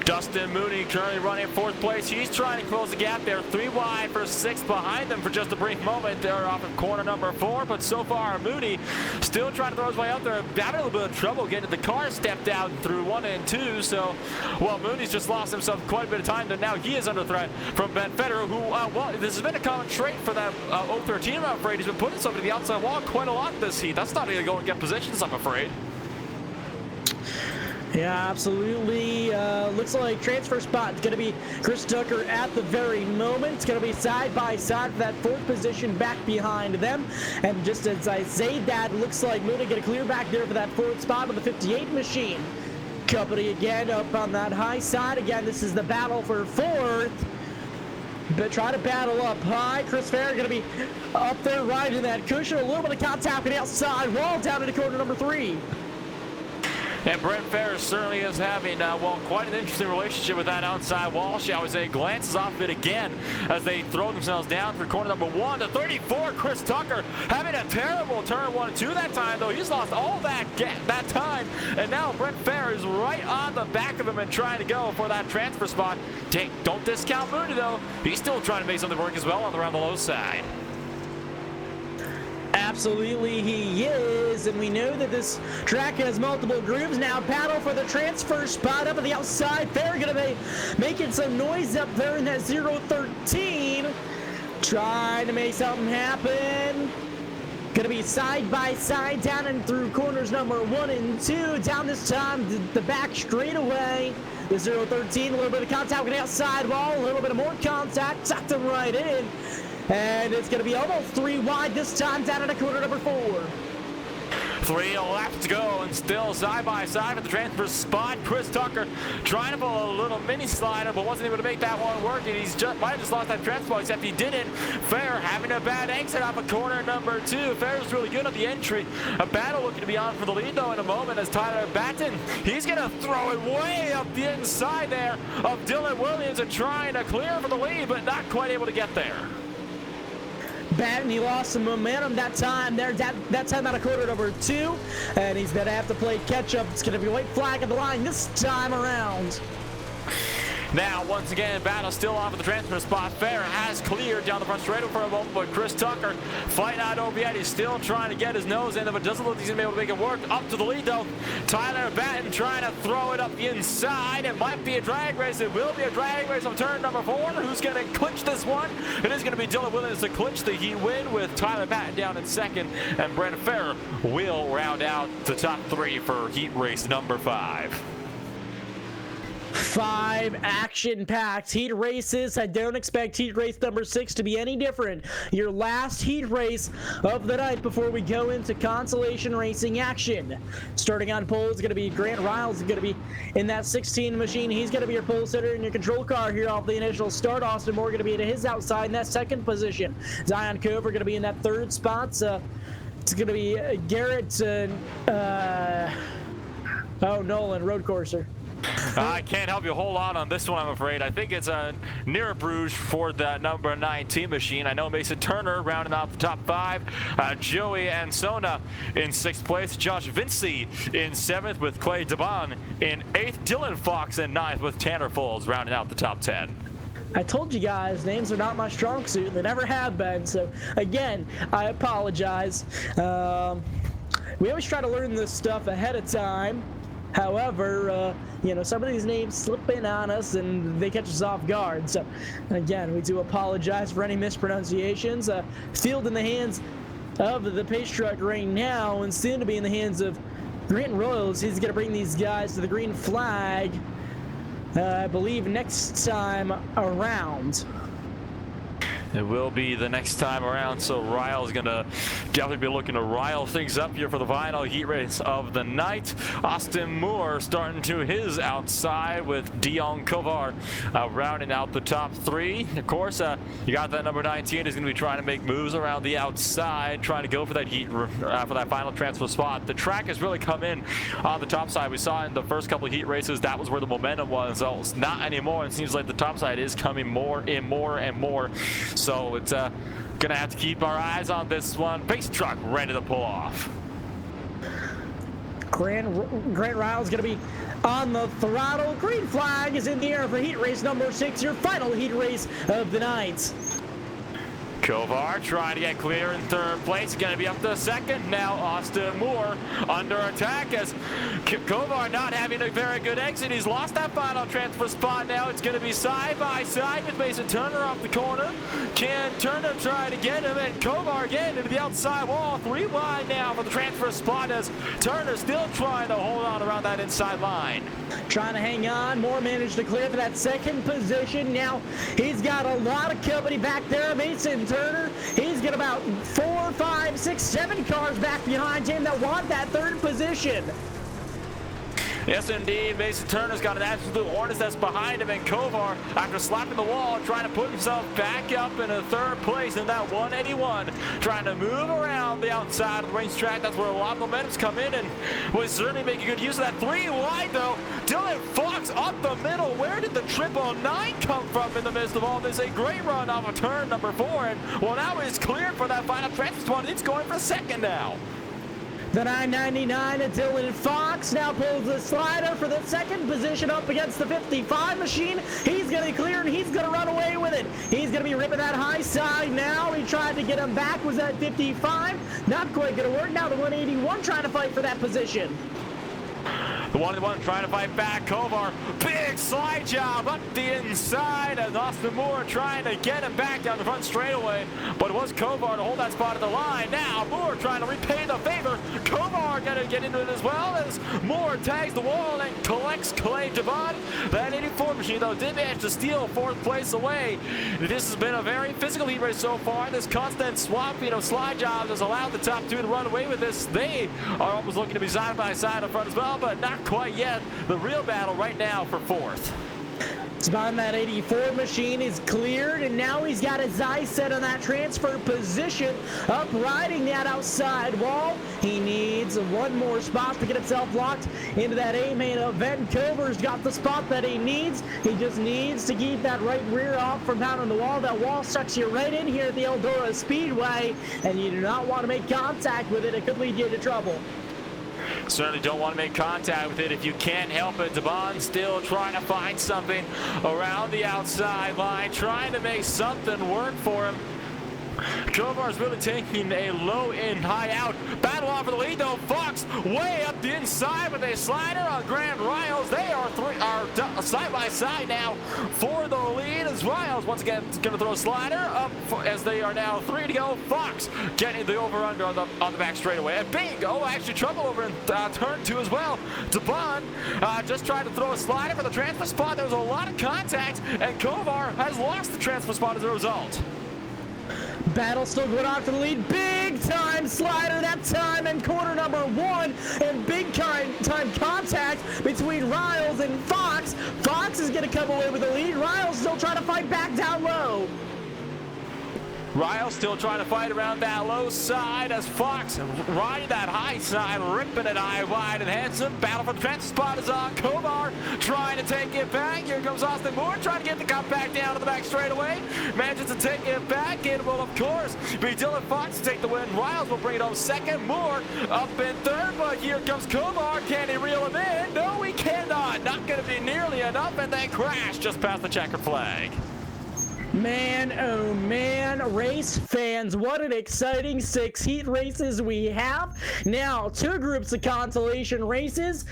Dustin Mooney currently running 4th place. He's trying to close the gap there. 3 wide for 6th behind them for just a brief moment. They're off of corner number 4, but so far Mooney still trying to throw his way out there. Having a little bit of trouble getting the car stepped out through 1 and 2. So, well, Mooney's just lost himself quite a bit of time, but now he is under threat from Ben Federer, who, well, this has been a common trait for that 013, I'm afraid. He's been putting something to the outside wall quite a lot this heat. That's not going to go and get positions, I'm afraid. Yeah, absolutely. Looks like transfer spot is going to be Chris Tucker at the very moment. It's going to be side by side for that 4th position back behind them. And just as I say that, looks like Mooney going to clear back there for that 4th spot on the 58 machine. Company again up on that high side. Again, this is the battle for 4th. But try to battle up high. Chris Farrer going to be up there riding that cushion. A little bit of contact on the outside wall down into corner number 3. And Brent Ferris certainly is having, well, quite an interesting relationship with that outside wall, shall we say. Glances off it again as they throw themselves down for corner number 1 to 34. Chris Tucker having a terrible turn 1 and 2 that time, though. He's lost all that time. And now Brent Ferris is right on the back of him and trying to go for that transfer spot. Don't discount Mooney, though. He's still trying to make something work as well around the low side. Absolutely he is, and we know that this track has multiple grooves. Now battle for the transfer spot up on the outside. They're going to be making some noise up there in that 013. Trying to make something happen. Going to be side by side down and through corners number 1 and 2. Down this time the back straightaway. The 013, a little bit of contact with the outside wall. A little bit of more contact. Tucked him right in. And it's going to be almost 3 wide this time down at corner number 4. 3 left to go, and still side by side at the transfer spot. Chris Tucker trying to pull a little mini slider, but wasn't able to make that one work, and he's might have just lost that transfer spot, except he didn't. Fair having a bad exit off of corner number 2. Fair's really good on the entry. A battle looking to be on for the lead, though, in a moment as Tyler Batten, he's going to throw it way up the inside there of Dylan Williams and trying to clear for the lead, but not quite able to get there. Batten, he lost some momentum that time there, that time out of quarter number 2, and he's going to have to play catch-up. It's going to be white flag at the line this time around. Now, once again, battle still off at the transfer spot. Fair has cleared down the front straightaway for a moment, but Chris Tucker fighting out over yet. He's still trying to get his nose in there, but doesn't look like he's going to be able to make it work. Up to the lead, though. Tyler Batten trying to throw it up the inside. It might be a drag race. It will be a drag race on turn number 4. Who's going to clinch this one? It is going to be Dylan Williams to clinch the heat win with Tyler Batten down in 2nd, and Brandon Fair will round out the top 3 for heat race number 5. 5 action-packed heat races. I don't expect heat race number 6 to be any different. Your last heat race of the night before we go into consolation racing action. Starting on pole is going to be Grant Riles. Going to be in that 16 machine. He's going to be your pole sitter in your control car here off the initial start. Austin Moore going to be to his outside in that 2nd position. Zion Cover going to be in that 3rd spot. It's going to be Garrett Nolan, road courser. I can't help you a whole lot on this one, I'm afraid. I think it's a near Bruges for that number 19 machine. I know Mason Turner rounding out the top 5. Joey Ansona in 6th place. Josh Vincey in 7th with Clay Debon in 8th. Dylan Fox in 9th with Tanner Foles rounding out the top 10. I told you guys, names are not my strong suit. They never have been. So, again, I apologize. We always try to learn this stuff ahead of time. However, you know, some of these names slip in on us and they catch us off guard. So, again, we do apologize for any mispronunciations. Field in the hands of the pace truck right now and soon to be in the hands of Grant Royals. He's going to bring these guys to the green flag. I believe next time around. It will be the next time around, so Ryle's going to definitely be looking to rile things up here for the final heat race of the night. Austin Moore starting to his outside with Dion Kovar rounding out the top three. Of course, you got that number 19 is going to be trying to make moves around the outside, trying to go for that heat for that final transfer spot. The track has really come in on the top side. We saw in the first couple of heat races that was where the momentum was. So it's not anymore. It seems like the top side is coming more and more and more. So it's gonna have to keep our eyes on this one. Pace truck ready to pull off. Grant Ryle's gonna be on the throttle. Green flag is in the air for heat race number 6, your final heat race of the night. Kovar trying to get clear in third place. Going to be up to second now. Austin Moore under attack as Kovar not having a very good exit. He's lost that final transfer spot now. It's going to be side by side with Mason Turner off the corner. Can Turner try to get him? And Kovar again into the outside wall. 3 wide now for the transfer spot as Turner still trying to hold on around that inside line. Trying to hang on. Moore managed to clear for that second position. Now he's got a lot of company back there. Mason Turner, he's got about 4, 5, 6, 7 cars back behind him that want that third position. Yes, indeed. Mason Turner's got an absolute hornet's nest behind him, and Kovar, after slapping the wall, trying to put himself back up in a third place in that 181, trying to move around the outside of the racetrack. That's where a lot of momentum's come in, and was certainly making good use of that. 3 wide, though. Dylan Fox up the middle. Where did the 999 come from in the midst of all this? A great run off of turn number 4, and well, now it's cleared for that final transfer spot. It's going for second now. The 999 and Dylan Fox now pulls the slider for the second position up against the 55 machine. He's going to clear and he's going to run away with it. He's going to be ripping that high side now. He tried to get him back, was at 55. Not quite going to work. Now the 181 trying to fight for that position. The 1-1 trying to fight back. Kovar, big slide job up the inside as Austin Moore trying to get him back down the front straightaway. But it was Kovar to hold that spot at the line. Now Moore trying to repay the favor. Kovar going to get into it as well as Moore tags the wall and collects Clay Javon. That 84 machine, though, did manage to steal 4th place away. This has been a very physical heat race so far. This constant swapping of slide jobs has allowed the top 2 to run away with this. They are almost looking to be side by side up front as well, but not quite yet. The real battle right now for 4th. Spawn, that 84 machine is cleared, and now he's got his eyes set on that transfer position, up riding that outside wall. He needs 1 more spot to get himself locked into that A-main event. Kovar's got the spot that he needs. He just needs to keep that right rear off from pounding the wall. That wall sucks you right in here at the Eldora Speedway, and you do not want to make contact with it. It could lead you into trouble. Certainly don't want to make contact with it if you can't help it. Devon still trying to find something around the outside line, trying to make something work for him. Kovar's really taking a low in, high out. Battle on for the lead, though. Fox way up the inside with a slider on Grant Riles. They are side by side now for the lead as Riles once again is going to throw a slider up as they are now 3 to go. Fox getting the over-under on the back straightaway. And big, actually trouble over in turn 2 as well. Devon just tried to throw a slider for the transfer spot. There was a lot of contact, and Kovar has lost the transfer spot as a result. Battle still going on for the lead. Big time slider that time in corner number 1, and big time contact between Riles and Fox. Fox is going to come away with the lead. Riles still trying to fight back down low. Riles still trying to fight around that low side as Fox riding that high side, ripping it high, wide, and handsome. Battle for the transfer spot is on. Kovar trying to take it back. Here comes Austin Moore trying to get the cut back down to the back straightaway. Manages to take it back. It will, of course, be Dylan Fox to take the win. Riles will bring it home second. Moore up in third, but here comes Kovar. Can he reel him in? No, he cannot. Not going to be nearly enough, and they crash just past the checker flag. Man, oh man, race fans, what an exciting 6 heat races we have. Now, 2 groups of Consolation races.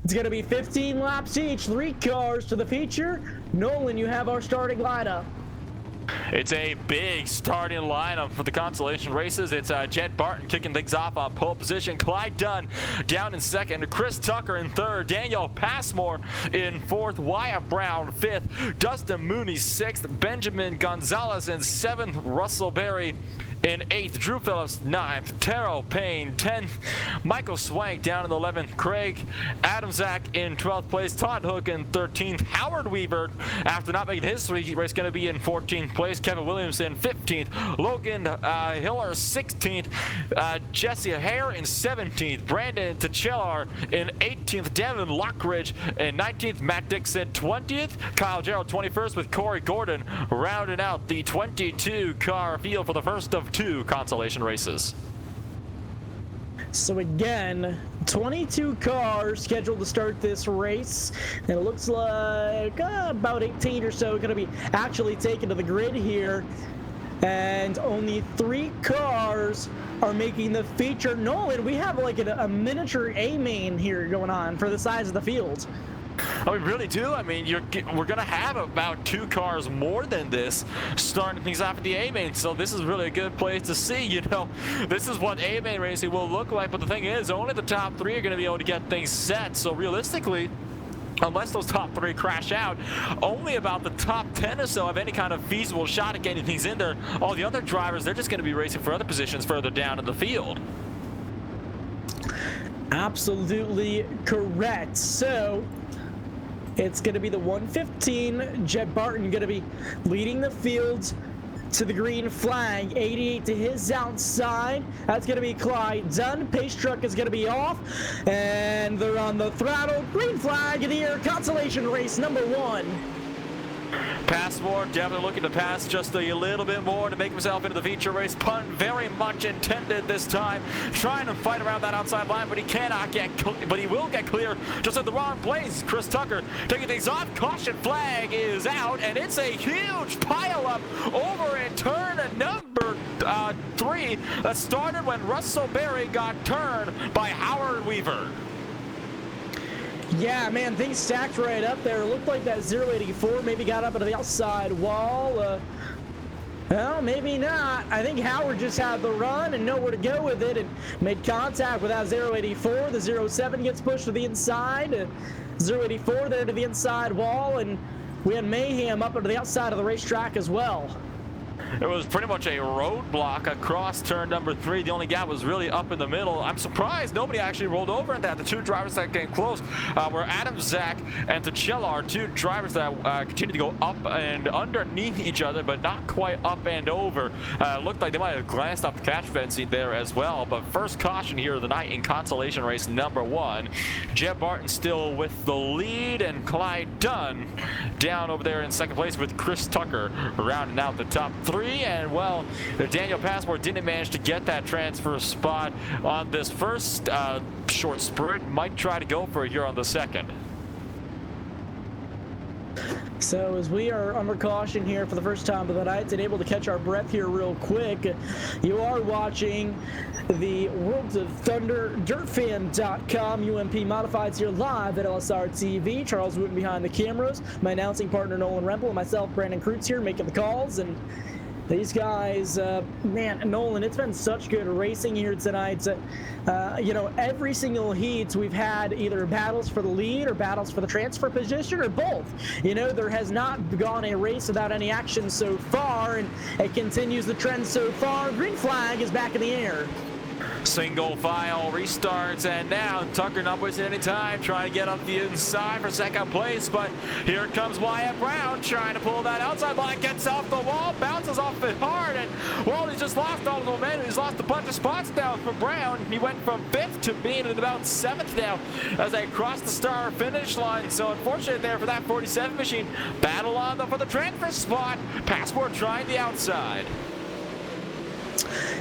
It's going to be 15 laps each, 3 cars to the feature. Nolan, you have our starting lineup. It's a big starting lineup for the Consolation races. It's Jed Barton kicking things off on pole position. Clyde Dunn down in second. Chris Tucker in third. Daniel Passmore in fourth. Wyatt Brown fifth. Dustin Mooney sixth. Benjamin Gonzalez in seventh. Russell Berry in 8th, Drew Phillips 9th, Terrell Payne 10th, Michael Swank down in 11th, Craig Adamczak in 12th place, Todd Hook in 13th, Howard Weaver, after not making his 3 race, going to be in 14th place, Kevin Williamson 15th, Logan Hiller 16th, Jesse Hare in 17th, Brandon Tchellar in 18th, Devin Lockridge in 19th, Matt Dixon 20th, Kyle Gerald 21st, with Corey Gordon rounding out the 22-car field for the first of 2 Consolation races. So again, 22 cars scheduled to start this race, and it looks like about 18 or so going to be actually taken to the grid here, and only 3 cars are making the feature. Nolan, we have like a miniature A-main here going on for the size of the field. Oh, we really do. I mean, we're going to have about 2 cars more than this starting things off at the A-main, so this is really a good place to see. You know, this is what A-main racing will look like, but the thing is, only the top 3 are going to be able to get things set, so realistically, unless those top 3 crash out, only about the top 10 or so have any kind of feasible shot at getting things in there. All the other drivers, they're just going to be racing for other positions further down in the field. Absolutely correct. So it's going to be the 115. Jed Barton going to be leading the field to the green flag. 88 to his outside. That's going to be Clyde Dunn. Pace truck is going to be off. And they're on the throttle. Green flag in the air. Consolation race number 1. Passmore definitely looking to pass just a little bit more to make himself into the feature race. Punt very much intended this time, trying to fight around that outside line, but he cannot get, but he will get clear just at the wrong place. Chris Tucker taking things off. Caution flag is out, and it's a huge pile up over in turn number 3 that started when Russell Berry got turned by Howard Weaver. Yeah, man, things stacked right up there. It looked like that 084 maybe got up into the outside wall. Well, maybe not. I think Howard just had the run and nowhere to go with it and made contact with that 084. The 07 gets pushed to the inside. 084 there to the inside wall, and we had mayhem up into the outside of the racetrack as well. It was pretty much a roadblock across turn number 3. The only gap was really up in the middle. I'm surprised nobody actually rolled over at that. The 2 drivers that came close were Adamczak and Tchellar, 2 drivers that continued to go up and underneath each other, but not quite up and over. Looked like they might have glanced off the catch fencing there as well. But first caution here of the night in Consolation race number 1. Jed Barton still with the lead, and Clyde Dunn down over there in second place with Chris Tucker rounding out the top 3. And well, Daniel Passmore didn't manage to get that transfer spot on this first short sprint. Might try to go for it here on the second. So as we are under caution here for the first time of the night and able to catch our breath here real quick, you are watching the World of Thunder DirtFan.com UMP Modifieds here live at LSRTV. Charles Wooten behind the cameras, my announcing partner Nolan Rempel, and myself Brandon Kreutz here making the calls. And these guys, man, Nolan, it's been such good racing here tonight. You know, every single heat we've had either battles for the lead or battles for the transfer position or both. You know, there has not gone a race without any action so far, and it continues the trend so far. Green flag is back in the air. Single file restarts, and now Tucker not wasting any time trying to get up the inside for second place, but here comes Wyatt Brown trying to pull that outside line, gets off the wall, bounces off it hard, and well, he's just lost all the momentum. He's lost a bunch of spots down for Brown. He went from 5th to being at about 7th now as they cross the start finish line. So unfortunate there for that 47 machine. Battle on for the transfer spot. Passmore trying the outside.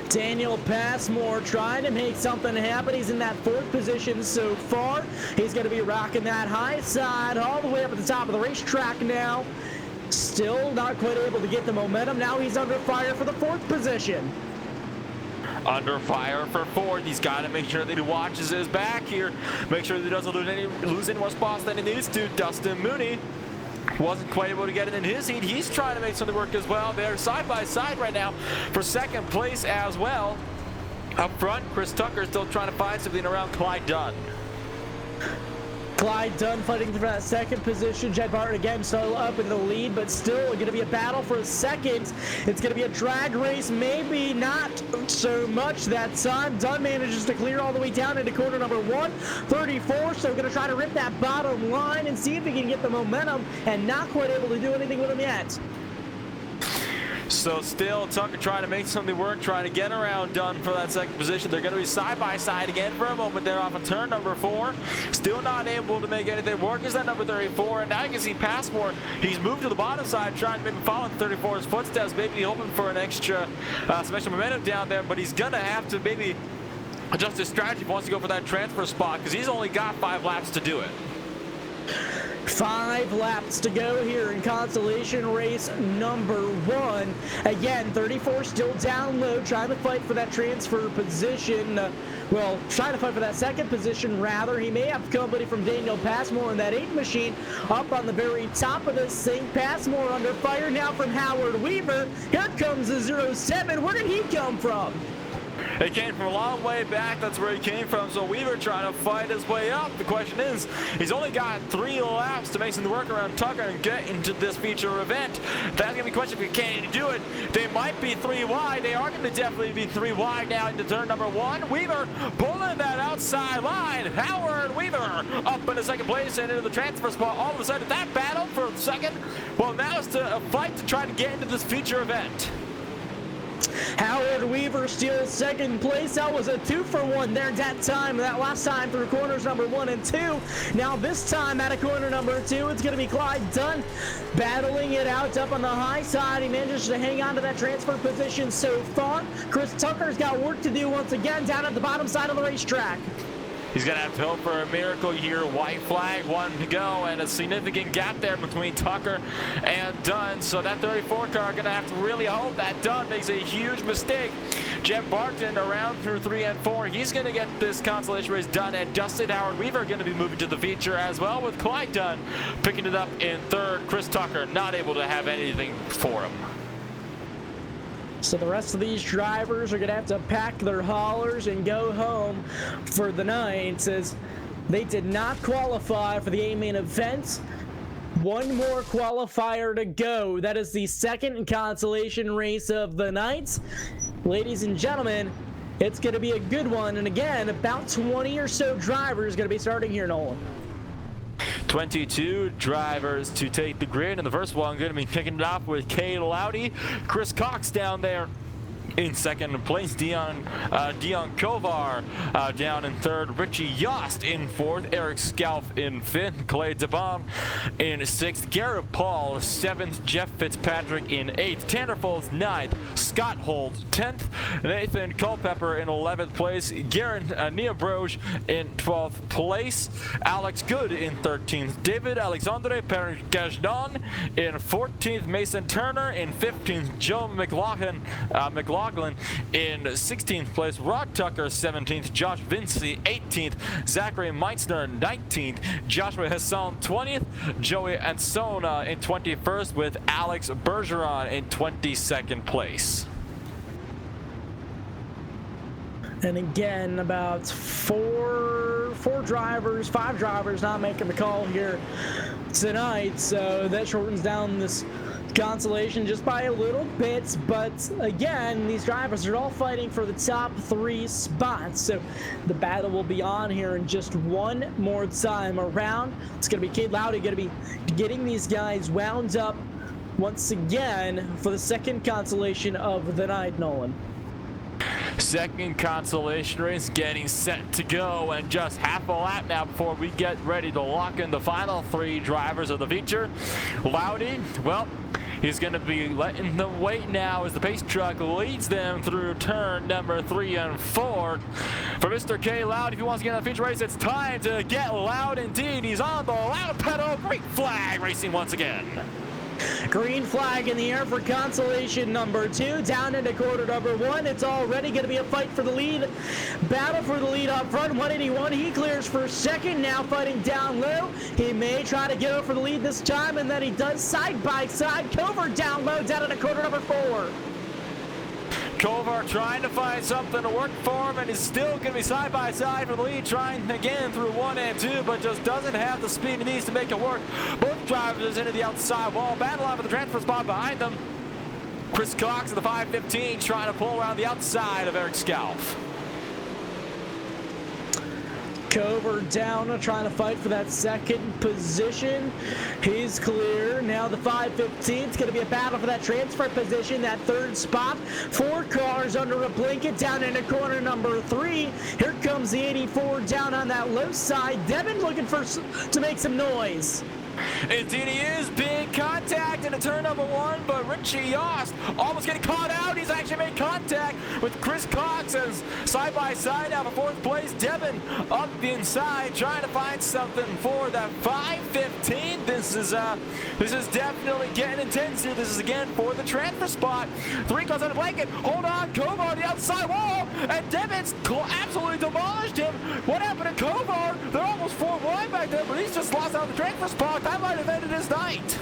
Daniel Passmore trying to make something happen. He's in that 4th position so far. He's going to be rocking that high side all the way up at the top of the racetrack now. still not quite able to get the momentum. Now he's under fire for the 4th position. Under fire for 4th. He's got to make sure that he watches his back here. Make sure that he doesn't lose any more spots than he needs to. Dustin Mooney wasn't quite able to get it in his heat. He's trying to make something work as well. They're side by side right now for 2nd place as well. Up front, Chris Tucker still trying to find something around Clyde Dunn. Clyde Dunn fighting for that 2nd position. Jed Barton again still up in the lead, but still going to be a battle for a 2nd. It's going to be a drag race, maybe not so much that time. Dunn manages to clear all the way down into corner number 1, 34. So going to try to rip that bottom line and see if he can get the momentum, and not quite able to do anything with him yet. So still Tucker trying to make something work, trying to get around Dunn for that 2nd position. They're going to be side by side again for a moment there off of turn number 4. Still not able to make anything work is that number 34. And now you can see Passmore. He's moved to the bottom side, trying to maybe follow 34's footsteps, maybe hoping for an extra, some extra momentum down there. But he's going to have to maybe adjust his strategy if he wants to go for that transfer spot, because he's only got 5 laps to do it. 5 laps to go here in Consolation race number 1. Again, 34 still down low, trying to fight for that transfer position. Well, trying to fight for that 2nd position, rather. He may have company from Daniel Passmore in that 8 machine up on the very top of this thing. Passmore under fire now from Howard Weaver. Here comes the 07. Where did he come from? He came from a long way back. That's where he came from. So Weaver trying to fight his way up. The question is, he's only got 3 laps to make some work around Tucker and get into this feature event. That's going to be a question if he can't do it. They might be 3 wide. They are going to definitely be 3 wide now into turn number 1. Weaver pulling that outside line. Howard Weaver up into 2nd place and into the transfer spot. All of a sudden, that battle for 2nd, well, now it's a fight to try to get into this feature event. Howard Weaver steals 2nd place. That was a 2-for-1 there that time. That last time through corners number 1 and 2. Now this time at a corner number 2, it's going to be Clyde Dunn battling it out up on the high side. He manages to hang on to that transfer position so far. Chris Tucker's got work to do once again down at the bottom side of the racetrack. He's going to have to hope for a miracle here. White flag, 1 to go, and a significant gap there between Tucker and Dunn. So that 34 car going to have to really hope that Dunn makes a huge mistake. Jeff Barton around through 3 and 4. He's going to get this consolation race done, and Justin Howard Weaver going to be moving to the feature as well, with Clyde Dunn picking it up in 3rd. Chris Tucker not able to have anything for him. So the rest of these drivers are going to have to pack their haulers and go home for the night, as they did not qualify for the A-main event. 1 more qualifier to go. That is the 2nd consolation race of the night. Ladies and gentlemen, it's going to be a good one. And again, about 20 or so drivers going to be starting here, Nolan. 22 drivers to take the grid, and the first one going to be kicking it off with Kay Lowdy. Chris Cox down there in 2nd place. Dion Kovar down in 3rd. Richie Yost in 4th. Eric Scalf in 5th. Clay DeBon in 6th. Garrett Paul 7th. Jeff Fitzpatrick in 8th. Tanner Folds 9th. Scott Holt 10th. Nathan Culpepper in 11th place. Garen Niabroge in 12th place. Alex Good in 13th. David Alexandre Perigajdan in 14th. Mason Turner in 15th. Joe McLaughlin in 16th place. Rod Tucker 17th. Josh Vinci 18th. Zachary Meitzner 19th. Joshua Hassan 20th. Joey Ansona in 21st, with Alex Bergeron in 22nd place. And again, about 5 drivers not making the call here tonight, so that shortens down this consolation just by a little bit. But again, these drivers are all fighting for the top 3 spots, so the battle will be on here in just 1 more time around. It's going to be Kate Lowdy going to be getting these guys wound up once again for the 2nd consolation of the night, Nolan. 2nd consolation race getting set to go, and just half a lap now before we get ready to lock in the final 3 drivers of the feature. Lowdy, well, he's going to be letting them wait now as the pace truck leads them through turn number 3 and 4. For Mr. K. Loud, if he wants to get on the feature race, it's time to get loud indeed. He's on the loud pedal. Great flag racing once again. Green flag in the air for Consolation number 2. Down into quarter number 1. It's already going to be a fight for the lead. Battle for the lead up front. 181. He clears for second. Now fighting down low. He may try to go for the lead this time, and then he does side by side. Covert down low, down into quarter number 4. Kovar trying to find something to work for him, and is still going to be side by side for the lead, trying again through 1 and 2, but just doesn't have the speed he needs to make it work. Both drivers into the outside wall, battle out for the transfer spot behind them. Chris Cox at the 515 trying to pull around the outside of Eric Scalf. Covert down, trying to fight for that second position. He's clear. Now the 515 is going to be a battle for that transfer position, that third spot. 4 cars under a blanket down into corner number 3. Here comes the 84 down on that low side. Devin looking to make some noise. Indeed he is. Big contact into turn number 1, but Richie Yost almost getting caught out. He's actually made contact with Chris Cox as side by side now for 4th place. Devin up the inside trying to find something for that 515. This is definitely getting intense here. This is again for the transfer spot. 3 cars on the blanket. Hold on, Kovar on the outside wall, and Devin's absolutely demolished him. What happened to Kovar? They're almost 4 wide back there, but he's just lost out the transfer spot. That might have ended his night.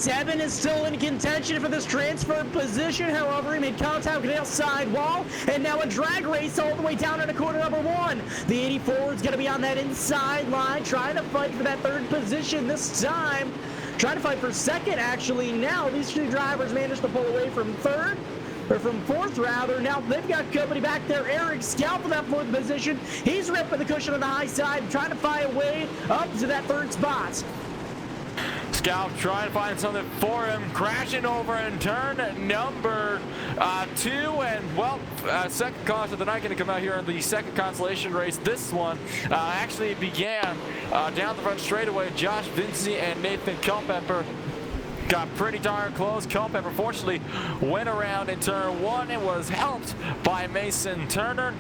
Devin is still in contention for this transfer position. However, he made contact with the outside wall, and now a drag race all the way down into quarter number 1. The 84 is going to be on that inside line, trying to fight for that 3rd position this time. Trying to fight for 2nd, actually. Now these 2 drivers managed to pull away from 3rd. Or from 4th rather. Now they've got company back there. Eric Scalp in that 4th position. He's ripping the cushion on the high side, trying to find a way up to that 3rd spot. Scalp trying to find something for him, crashing over in turn number 2, and well, 2nd caution of the night going to come out here in the 2nd consolation race. This one actually began down the front straightaway. Josh Vinci and Nathan Culpepper got pretty darn close. Culpepper fortunately went around in turn 1 and was helped by Mason Turner.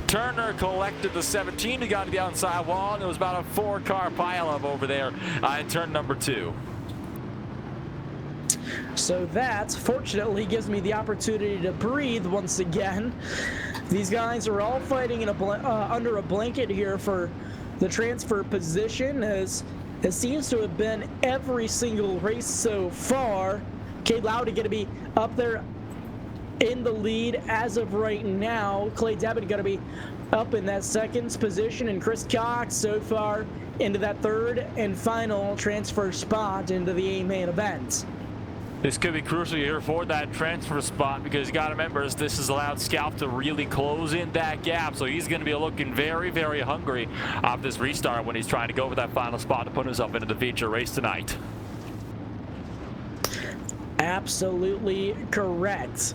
Turner collected the 17 to got to the outside wall, and it was about a 4-car pileup over there in turn number 2. So that, fortunately, gives me the opportunity to breathe once again. These guys are all fighting in under a blanket here for the transfer position, as it seems to have been every single race so far. Cade Lowdy going to be up there in the lead as of right now. Clay Devitt going to be up in that 2nd position, and Chris Cox so far into that 3rd and final transfer spot into the main event. This could be crucial here for that transfer spot, because you got to remember this has allowed Scalp to really close in that gap. So he's going to be looking very, very hungry off this restart when he's trying to go for that final spot to put himself into the feature race tonight. Absolutely correct.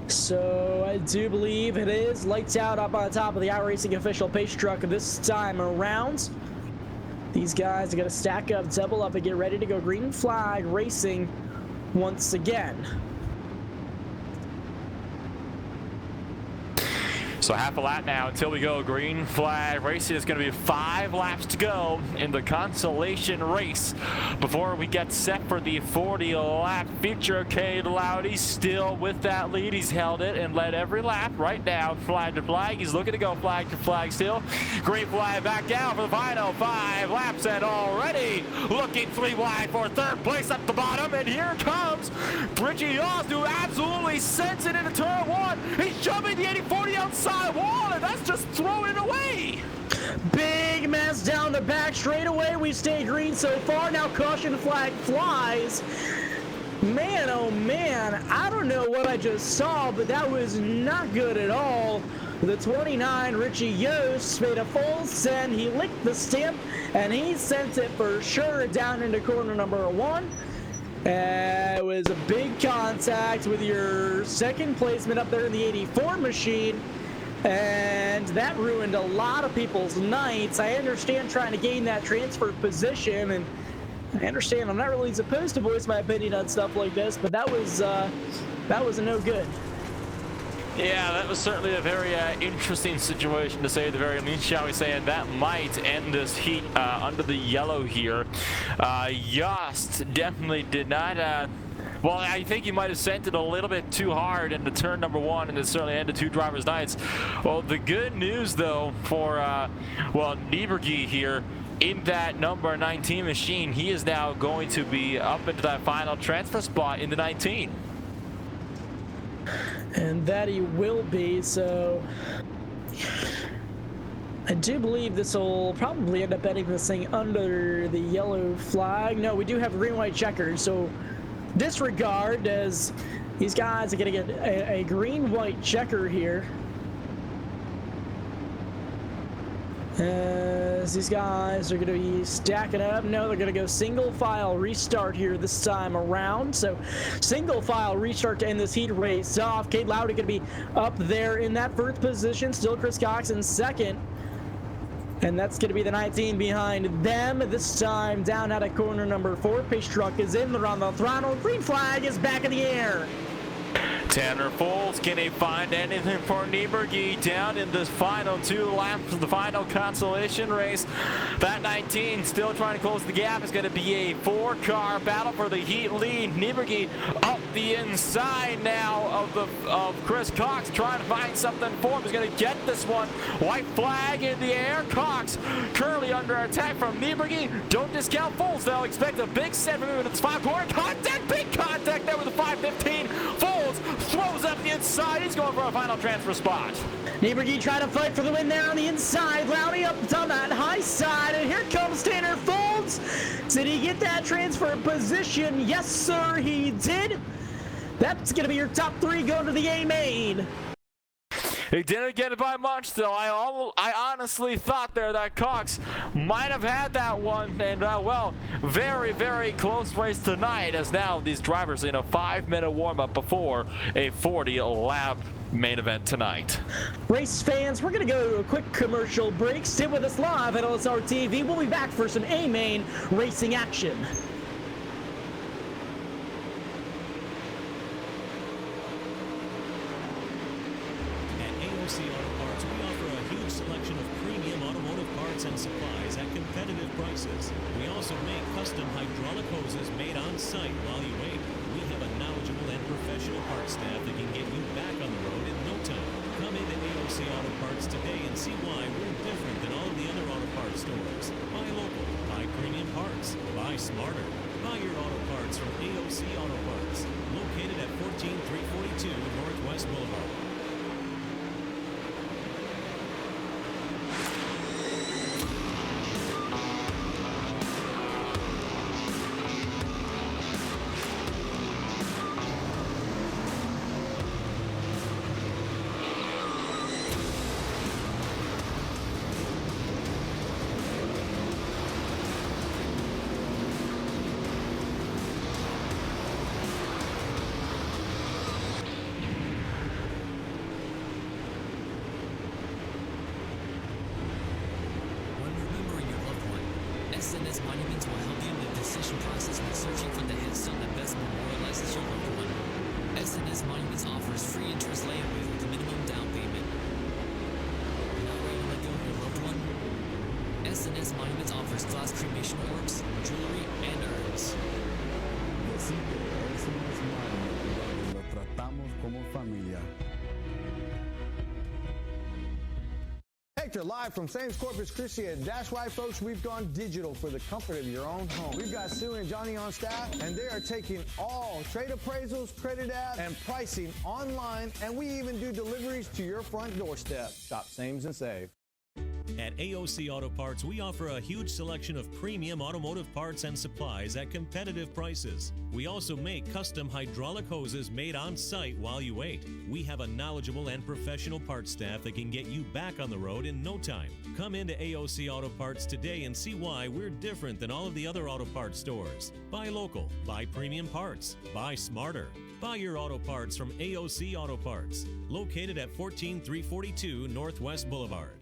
So I do believe it is lights out up on top of the iRacing official pace truck this time around. These guys are going to stack up, double up, and get ready to go green flag racing once again. So half a lap now until we go green flag racing. It's going to be 5 laps to go in the consolation race before we get set for the 40-lap feature. Cade Lowdy still with that lead. He's held it and led every lap right now, flag to flag. He's looking to go flag to flag still. Green flag back down for the final 5 laps, and already looking 3 wide for 3rd place at the bottom. And here comes Richie Yost, who absolutely sends it into turn 1. He's jumping the 80-40 outside wall, and that's just throwing it away. Big mess down the back straightaway. We stay green so far. Now caution flag flies. Man, oh man, I don't know what I just saw, but that was not good at all. The 29, Richie Yost, made a full send. He licked the stamp, and he sent it for sure down into corner number 1. It was a big contact with your 2nd placement up there in the 84 machine. And that ruined a lot of people's nights. I understand trying to gain that transfer position, and I understand I'm not really supposed to voice my opinion on stuff like this, but that was a no good. Yeah, that was certainly a very interesting situation, to say the very least, shall we say, and that might end this heat under the yellow here. Yost definitely did not... well, I think he might have sent it a little bit too hard into turn number 1, and it certainly ended 2 drivers' nights. Well, the good news, though, for, well, Nieberge here, in that number 19 machine, he is now going to be up into that final transfer spot in the 19. And that he will be, so I do believe this will probably end up ending this thing under the yellow flag. No, we do have green-white checkers, so disregard, as these guys are going to get a green-white checker here. As these guys are going to be stacking up. No, they're going to go single file restart here this time around. So single file restart to end this heat race off. Cade Lowry going to be up there in that first position. Still Chris Cox in second. And that's going to be the 19 behind them. This time down at a corner number 4. Pace truck is in. They're on the throttle. Green flag is back in the air. Tanner Foles, can he find anything for Nieberge down in this final 2 laps of the final consolation race? That 19 still trying to close the gap. Is going to be a 4-car battle for the heat lead. Nieberge up the inside now of Chris Cox, trying to find something for him. He's going to get this one. White flag in the air. Cox currently under attack from Nieberge. Don't discount Foles, though. Expect a big set from him in this 5-corner. Contact, big contact there with the 515. Foles throws up the inside. He's going for a final transfer spot. Nieberge trying to fight for the win there on the inside. Lowry up on that high side. And here comes Tanner Foles. Did he get that transfer position? Yes, sir, he did. That's going to be your top 3 going to the A main. He didn't get it by much, though. I honestly thought there that Cox might have had that one. And, well, very, very close race tonight, as now these drivers in a 5-minute warm-up before a 40-lap main event tonight. Race fans, we're going to go to a quick commercial break. Stay with us live at LSRTV. We'll be back for some A-main racing action. And supplies at competitive prices. We also make custom hydraulic hoses made on site while you wait. We have a knowledgeable and professional parts staff that can get you back on the road in no time. Come into AOC Auto Parts today and see why we're different than all of the other auto parts stores. Buy local, buy premium parts, buy smarter. Buy your auto parts from AOC Auto Parts, located at 14342 Northwest Boulevard. SNS Monuments will help you in the decision process when searching for the headstone that best memorializes your loved one. SNS Monuments offers free interest layaway with a minimum down payment. Not ready to let go of your loved one? SNS Monuments offers glass cremation orbs, jewelry, and urns. Decide SNS Monuments, donde lo tratamos como familia. Hector, live from St. Corpus Christi, and that's why, folks, we've gone digital for the comfort of your own home. We've got Sue and Johnny on staff, and they are taking all trade appraisals, credit apps, and pricing online, and we even do deliveries to your front doorstep. Shop Sames and Save. At AOC Auto Parts, we offer a huge selection of premium automotive parts and supplies at competitive prices. We also make custom hydraulic hoses made on site while you wait. We have a knowledgeable and professional parts staff that can get you back on the road in no time. Come into AOC Auto Parts today and see why we're different than all of the other auto parts stores. Buy local, buy premium parts, buy smarter. Buy your auto parts from AOC Auto Parts, located at 14342 Northwest Boulevard.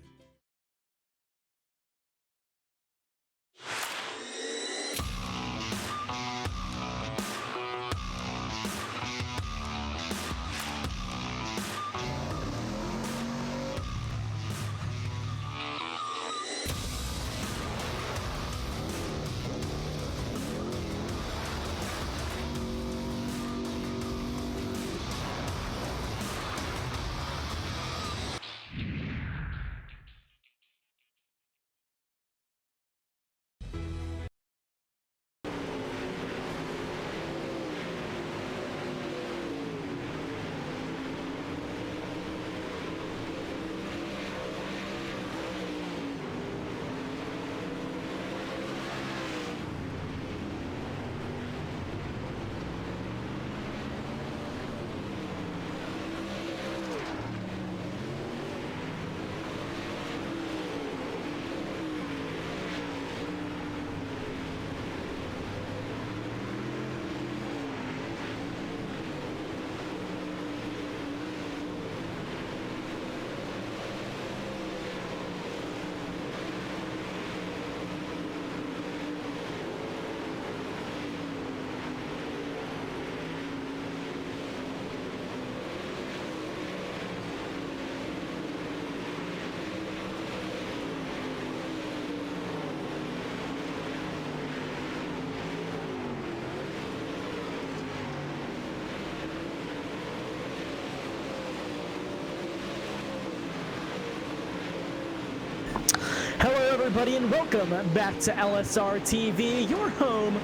everybody, and welcome back to LSRTV, your home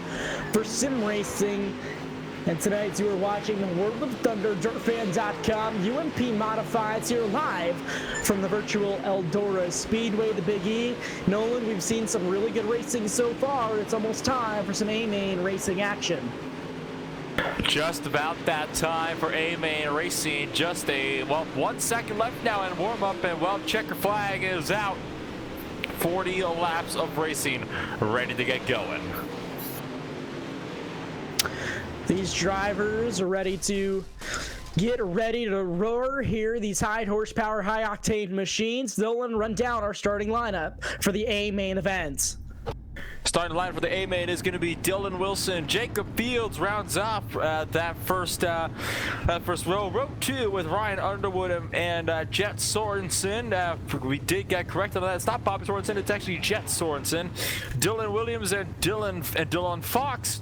for sim racing. And tonight you are watching the World of Thunder DirtFan.com UMP Modifieds here live from the virtual Eldora Speedway, the Big E. Nolan, we've seen some really good racing so far. It's almost time for some A-Main racing action. Just about that time for A-Main racing. Just 1 second left now in warm-up, and checker flag is out. 40 laps of racing ready to get going. These drivers are ready to roar here. These high horsepower, high octane machines. Nolan, run down our starting lineup for the A-Main event. Starting line for the A-Main is going to be Dylan Wilson. Jacob Fields rounds off that first row. Row 2 with Ryan Underwood and Jet Sorensen. We did get corrected on that. It's not Bobby Sorensen, it's actually Jet Sorensen. Dylan Williams and Dylan Fox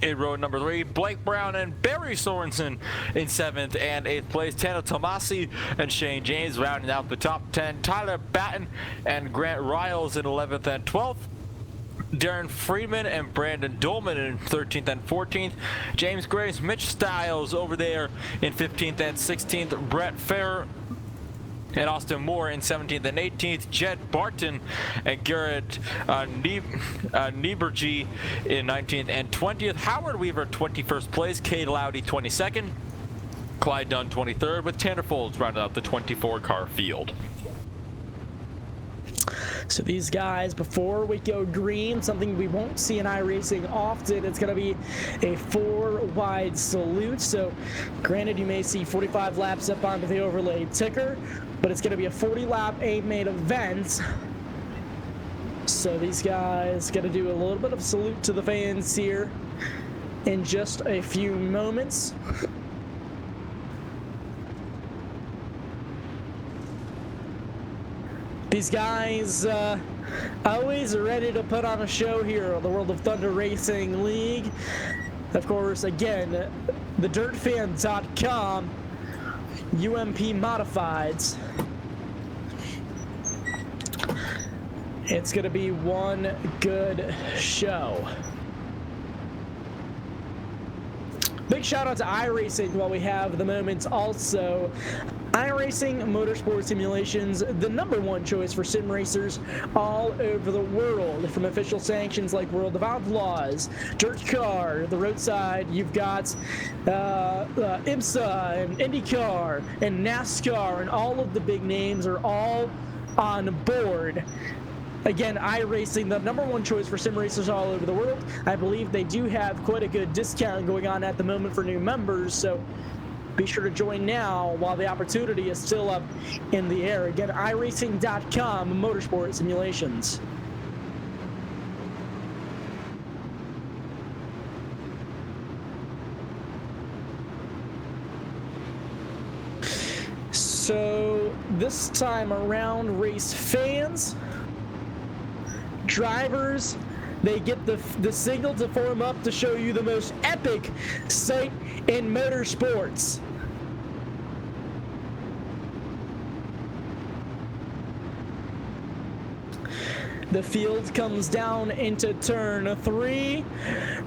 in row number 3. Blake Brown and Barry Sorensen in 7th and 8th place. Tana Tomasi and Shane James rounding out the top 10. Tyler Batten and Grant Riles in 11th and 12th. Darren Friedman and Brandon Dolman in 13th and 14th. James Graves, Mitch Stiles over there in 15th and 16th. Brett Ferrer and Austin Moore in 17th and 18th. Jed Barton and Garrett Niebergy in 19th and 20th. Howard Weaver 21st place. Cade Lowdy 22nd. Clyde Dunn 23rd, with Tanner Folds rounding out the 24-car field. So these guys, before we go green, something we won't see in iRacing often, it's going to be a 4-wide salute. So granted, you may see 45 laps up onto the overlay ticker, but it's going to be a 40-lap A-Main event. So these guys going to do a little bit of salute to the fans here in just a few moments. These guys always ready to put on a show here on the World of Thunder Racing League. Of course, again, the DirtFan.com UMP Modifieds. It's going to be one good show. Big shout out to iRacing while we have the moment also. iRacing Motorsport Simulations, the #1 choice for sim racers all over the world. From official sanctions like World of Outlaws, Dirt Car, the Roadside, you've got IMSA and IndyCar and NASCAR, and all of the big names are all on board. Again, iRacing, the #1 choice for sim racers all over the world. I believe they do have quite a good discount going on at the moment for new members, so be sure to join now while the opportunity is still up in the air. Again, iRacing.com Motorsport Simulations. So this time around, race fans, drivers, they get the signal to form up to show you the most epic sight in motorsports. The field comes down into turn 3.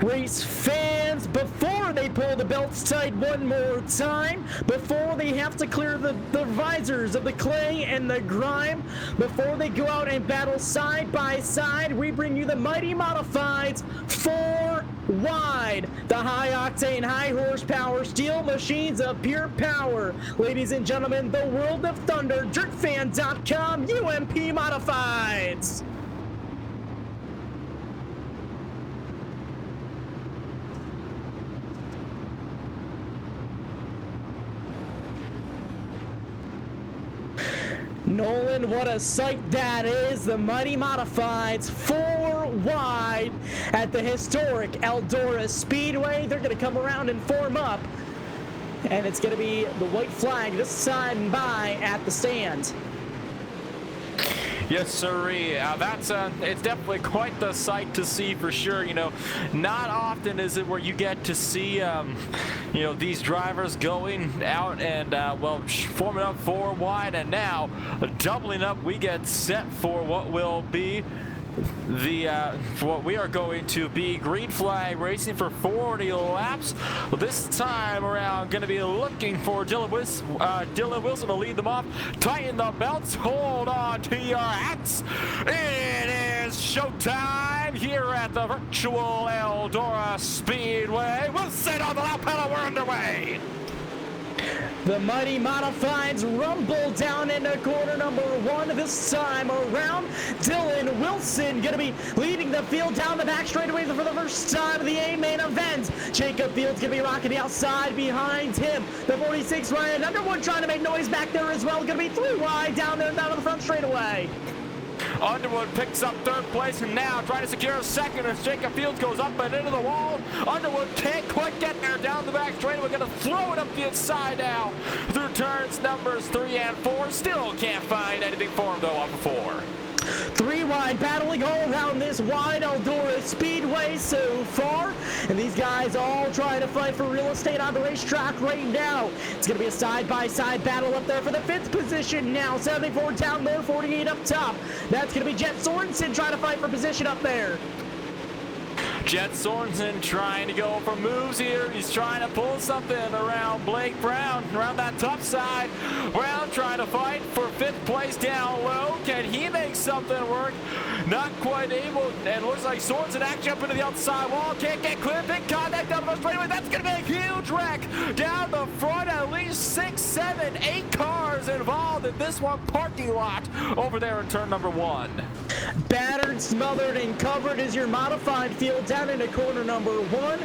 Race fans, before they pull the belts tight one more time, before they have to clear the visors of the clay and the grime, before they go out and battle side by side, we bring you the mighty Modifieds 4 wide. The high-octane, high-horsepower steel machines of pure power. Ladies and gentlemen, the World of Thunder DirtFan.com UMP Modifieds. Nolan, what a sight that is. The mighty Modifieds 4 wide at the historic Eldora Speedway. They're going to come around and form up, and it's going to be the white flag this side and by at the stand. Yes, sirree. It's definitely quite the sight to see for sure. You know, not often is it where you get to see, these drivers going out and, forming up 4 wide, and now doubling up. We get set for what will be what we are going to be green flag racing for 40 laps. This time around, going to be looking for Dylan Wilson to lead them off. Tighten the belts, hold on to your hats. It is showtime here at the virtual Eldora Speedway. Wilson on the lap pedal, we're underway. The mighty modifieds rumble down into corner number 1 this time around. Dylan Wilson going to be leading the field down the back straightaway for the first time of the A-main event. Jacob Fields going to be rocking the outside behind him. The 46 Ryan Underwood trying to make noise back there as well. Going to be 3 wide down there down to the front straightaway. Underwood picks up 3rd place and now trying to secure 2nd as Jacob Fields goes up and into the wall. Underwood can't quite get there down the back straight. We're going to throw it up the inside now through turns numbers 3 and 4. Still can't find anything for him though off of 4. 3 wide battling all around this wide Eldora Speedway so far. And these guys all trying to fight for real estate on the racetrack right now. It's going to be a side-by-side battle up there for the 5th position now. 74 down there, 48 up top. That's going to be Jet Sorensen trying to fight for position up there. Jet Sorensen trying to go for moves here. He's trying to pull something around Blake Brown, around that top side. Brown trying to fight for 5th place down low. Can he make something work? Not quite able, and looks like Sorensen actually up into the outside wall. Can't get clear. Big contact up the straightaway. That's going to be a huge wreck down the front. At least 6, 7, 8 cars involved in this one parking lot over there in turn number 1. Battered, smothered, and covered is your modified field down into corner number 1.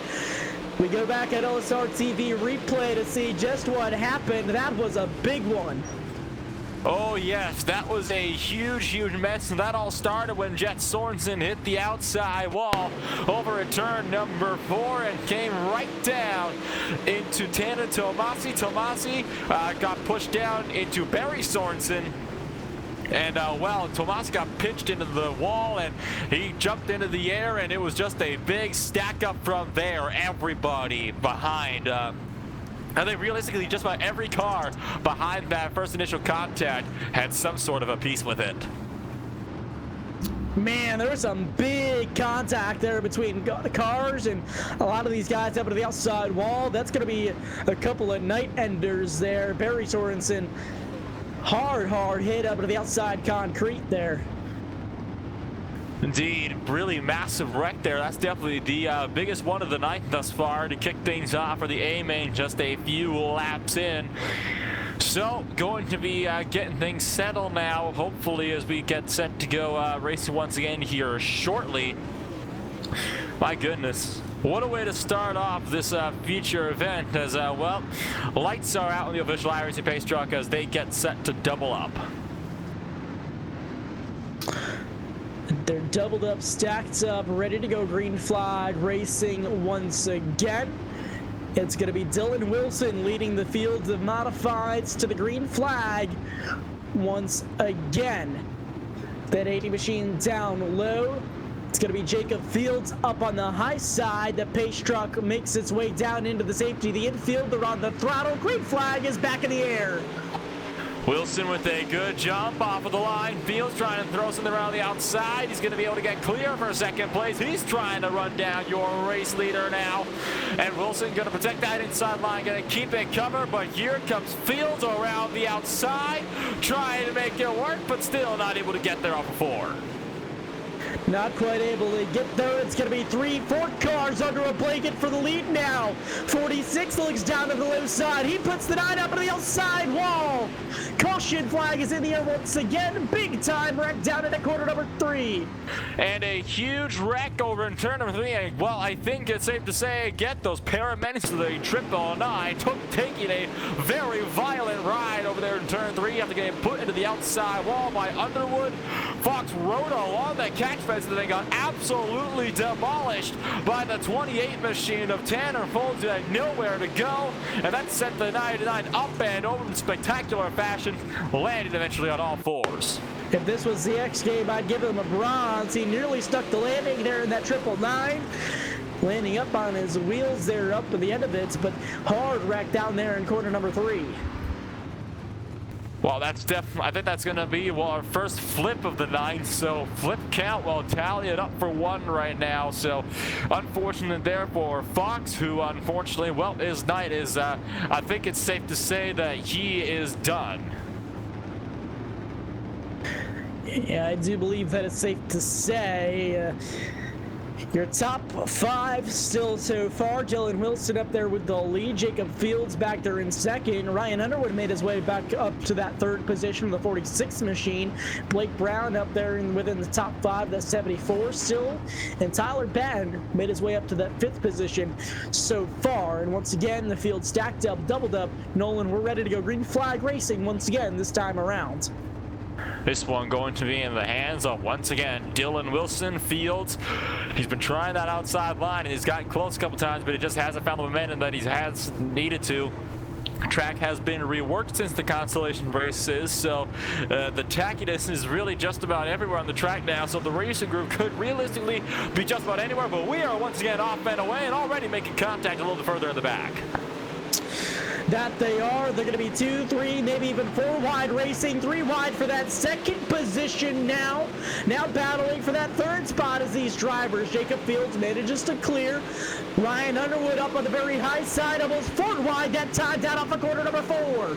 We go back at LSRTV replay to see just what happened. That was a big one. Oh yes, that was a huge mess, and that all started when Jet Sorensen hit the outside wall over at turn number 4 and came right down into Tana Tomasi. Tomasi got pushed down into Barry Sorensen. And well, Tomas got pitched into the wall and he jumped into the air, and it was just a big stack up from there. Everybody behind, I think realistically just about every car behind that first initial contact had some sort of a piece with it. Man, there was some big contact there between the cars and a lot of these guys up to the outside wall. That's going to be a couple of night enders there. Barry Sorensen, hard hit up to the outside concrete there. Indeed, really massive wreck there. That's definitely the biggest one of the night thus far to kick things off for the A-main just a few laps in. So, going to be getting things settled now, hopefully, as we get set to go racing once again here shortly. My goodness. What a way to start off this feature event as, well, lights are out on the official iRacing pace truck as they get set to double up. They're doubled up, stacked up, ready to go green flag racing once again. It's going to be Dylan Wilson leading the field of modifieds to the green flag once again. That 80 machine down low. It's going to be Jacob Fields up on the high side. The pace truck makes its way down into the safety of the infield. They're on the throttle. Green flag is back in the air. Wilson with a good jump off of the line. Fields trying to throw something around the outside. He's going to be able to get clear for 2nd place. He's trying to run down your race leader now. And Wilson going to protect that inside line, going to keep it covered. But here comes Fields around the outside, trying to make it work, but still not able to get there off of 4. Not quite able to get there. It's going to be 3, 4 cars under a blanket for the lead now. 46 looks down to the low side. He puts the 9 up to the outside wall. Caution flag is in the air once again. Big time wreck down into corner number 3. And a huge wreck over in turn number 3. Well, I think it's safe to say, get those paramedics to the 999 taking a very violent ride over there in turn 3 after getting put into the outside wall by Underwood. Fox rode along that catch fence and they got absolutely demolished by the 28 machine of Tanner Folds who had nowhere to go, and that sent the 99 up and over in spectacular fashion, landed eventually on all 4s. If this was the X game, I'd give him a bronze. He nearly stuck the landing there in that 999. Landing up on his wheels there up to the end of it, but hard wreck down there in corner number 3. Well, that's definitely, I think that's going to be our first flip of the night. So flip count will tally it up for 1 right now. So unfortunate there for Fox, who unfortunately, well, his night is, I think it's safe to say that he is done. Yeah, I do believe that it's safe to say. Your top 5 still so far. Dylan Wilson up there with the lead. Jacob Fields back there in second. Ryan Underwood made his way back up to that 3rd position with the 46 machine. Blake Brown up there within the top 5, that's 74 still. And Tyler Batten made his way up to that 5th position so far. And once again, the field stacked up, doubled up. Nolan, we're ready to go green flag racing once again this time around. This one going to be in the hands of, once again, Dylan Wilson. Fields, he's been trying that outside line, and he's gotten close a couple times, but he just hasn't found the momentum that he has needed to. Track has been reworked since the Consolation races, so the tackiness is really just about everywhere on the track now, so the racing group could realistically be just about anywhere, but we are once again off and away and already making contact a little bit further in the back. That they are. They're going to be 2, 3, maybe even 4 wide racing. 3 wide for that 2nd position now. Now battling for that 3rd spot as these drivers. Jacob Fields manages to clear. Ryan Underwood up on the very high side, almost 4 wide that time, down off of corner number 4.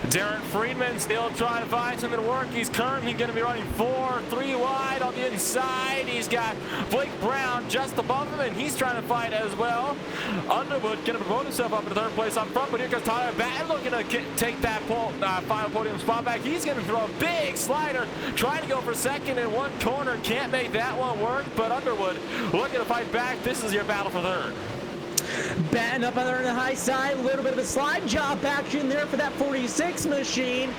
Darren Friedman still trying to find something to work. He's currently going to be running 3 wide on the inside. He's got Blake Brown just above him, and he's trying to fight as well. Underwood going to promote himself up into 3rd place up front, but here comes Tyler Batten looking to take that final podium spot back. He's going to throw a big slider, trying to go for 2nd in one corner. Can't make that one work, but Underwood looking to fight back. This is your battle for 3rd. Batten up on there on the high side, a little bit of a slide job action there for that 46 machine.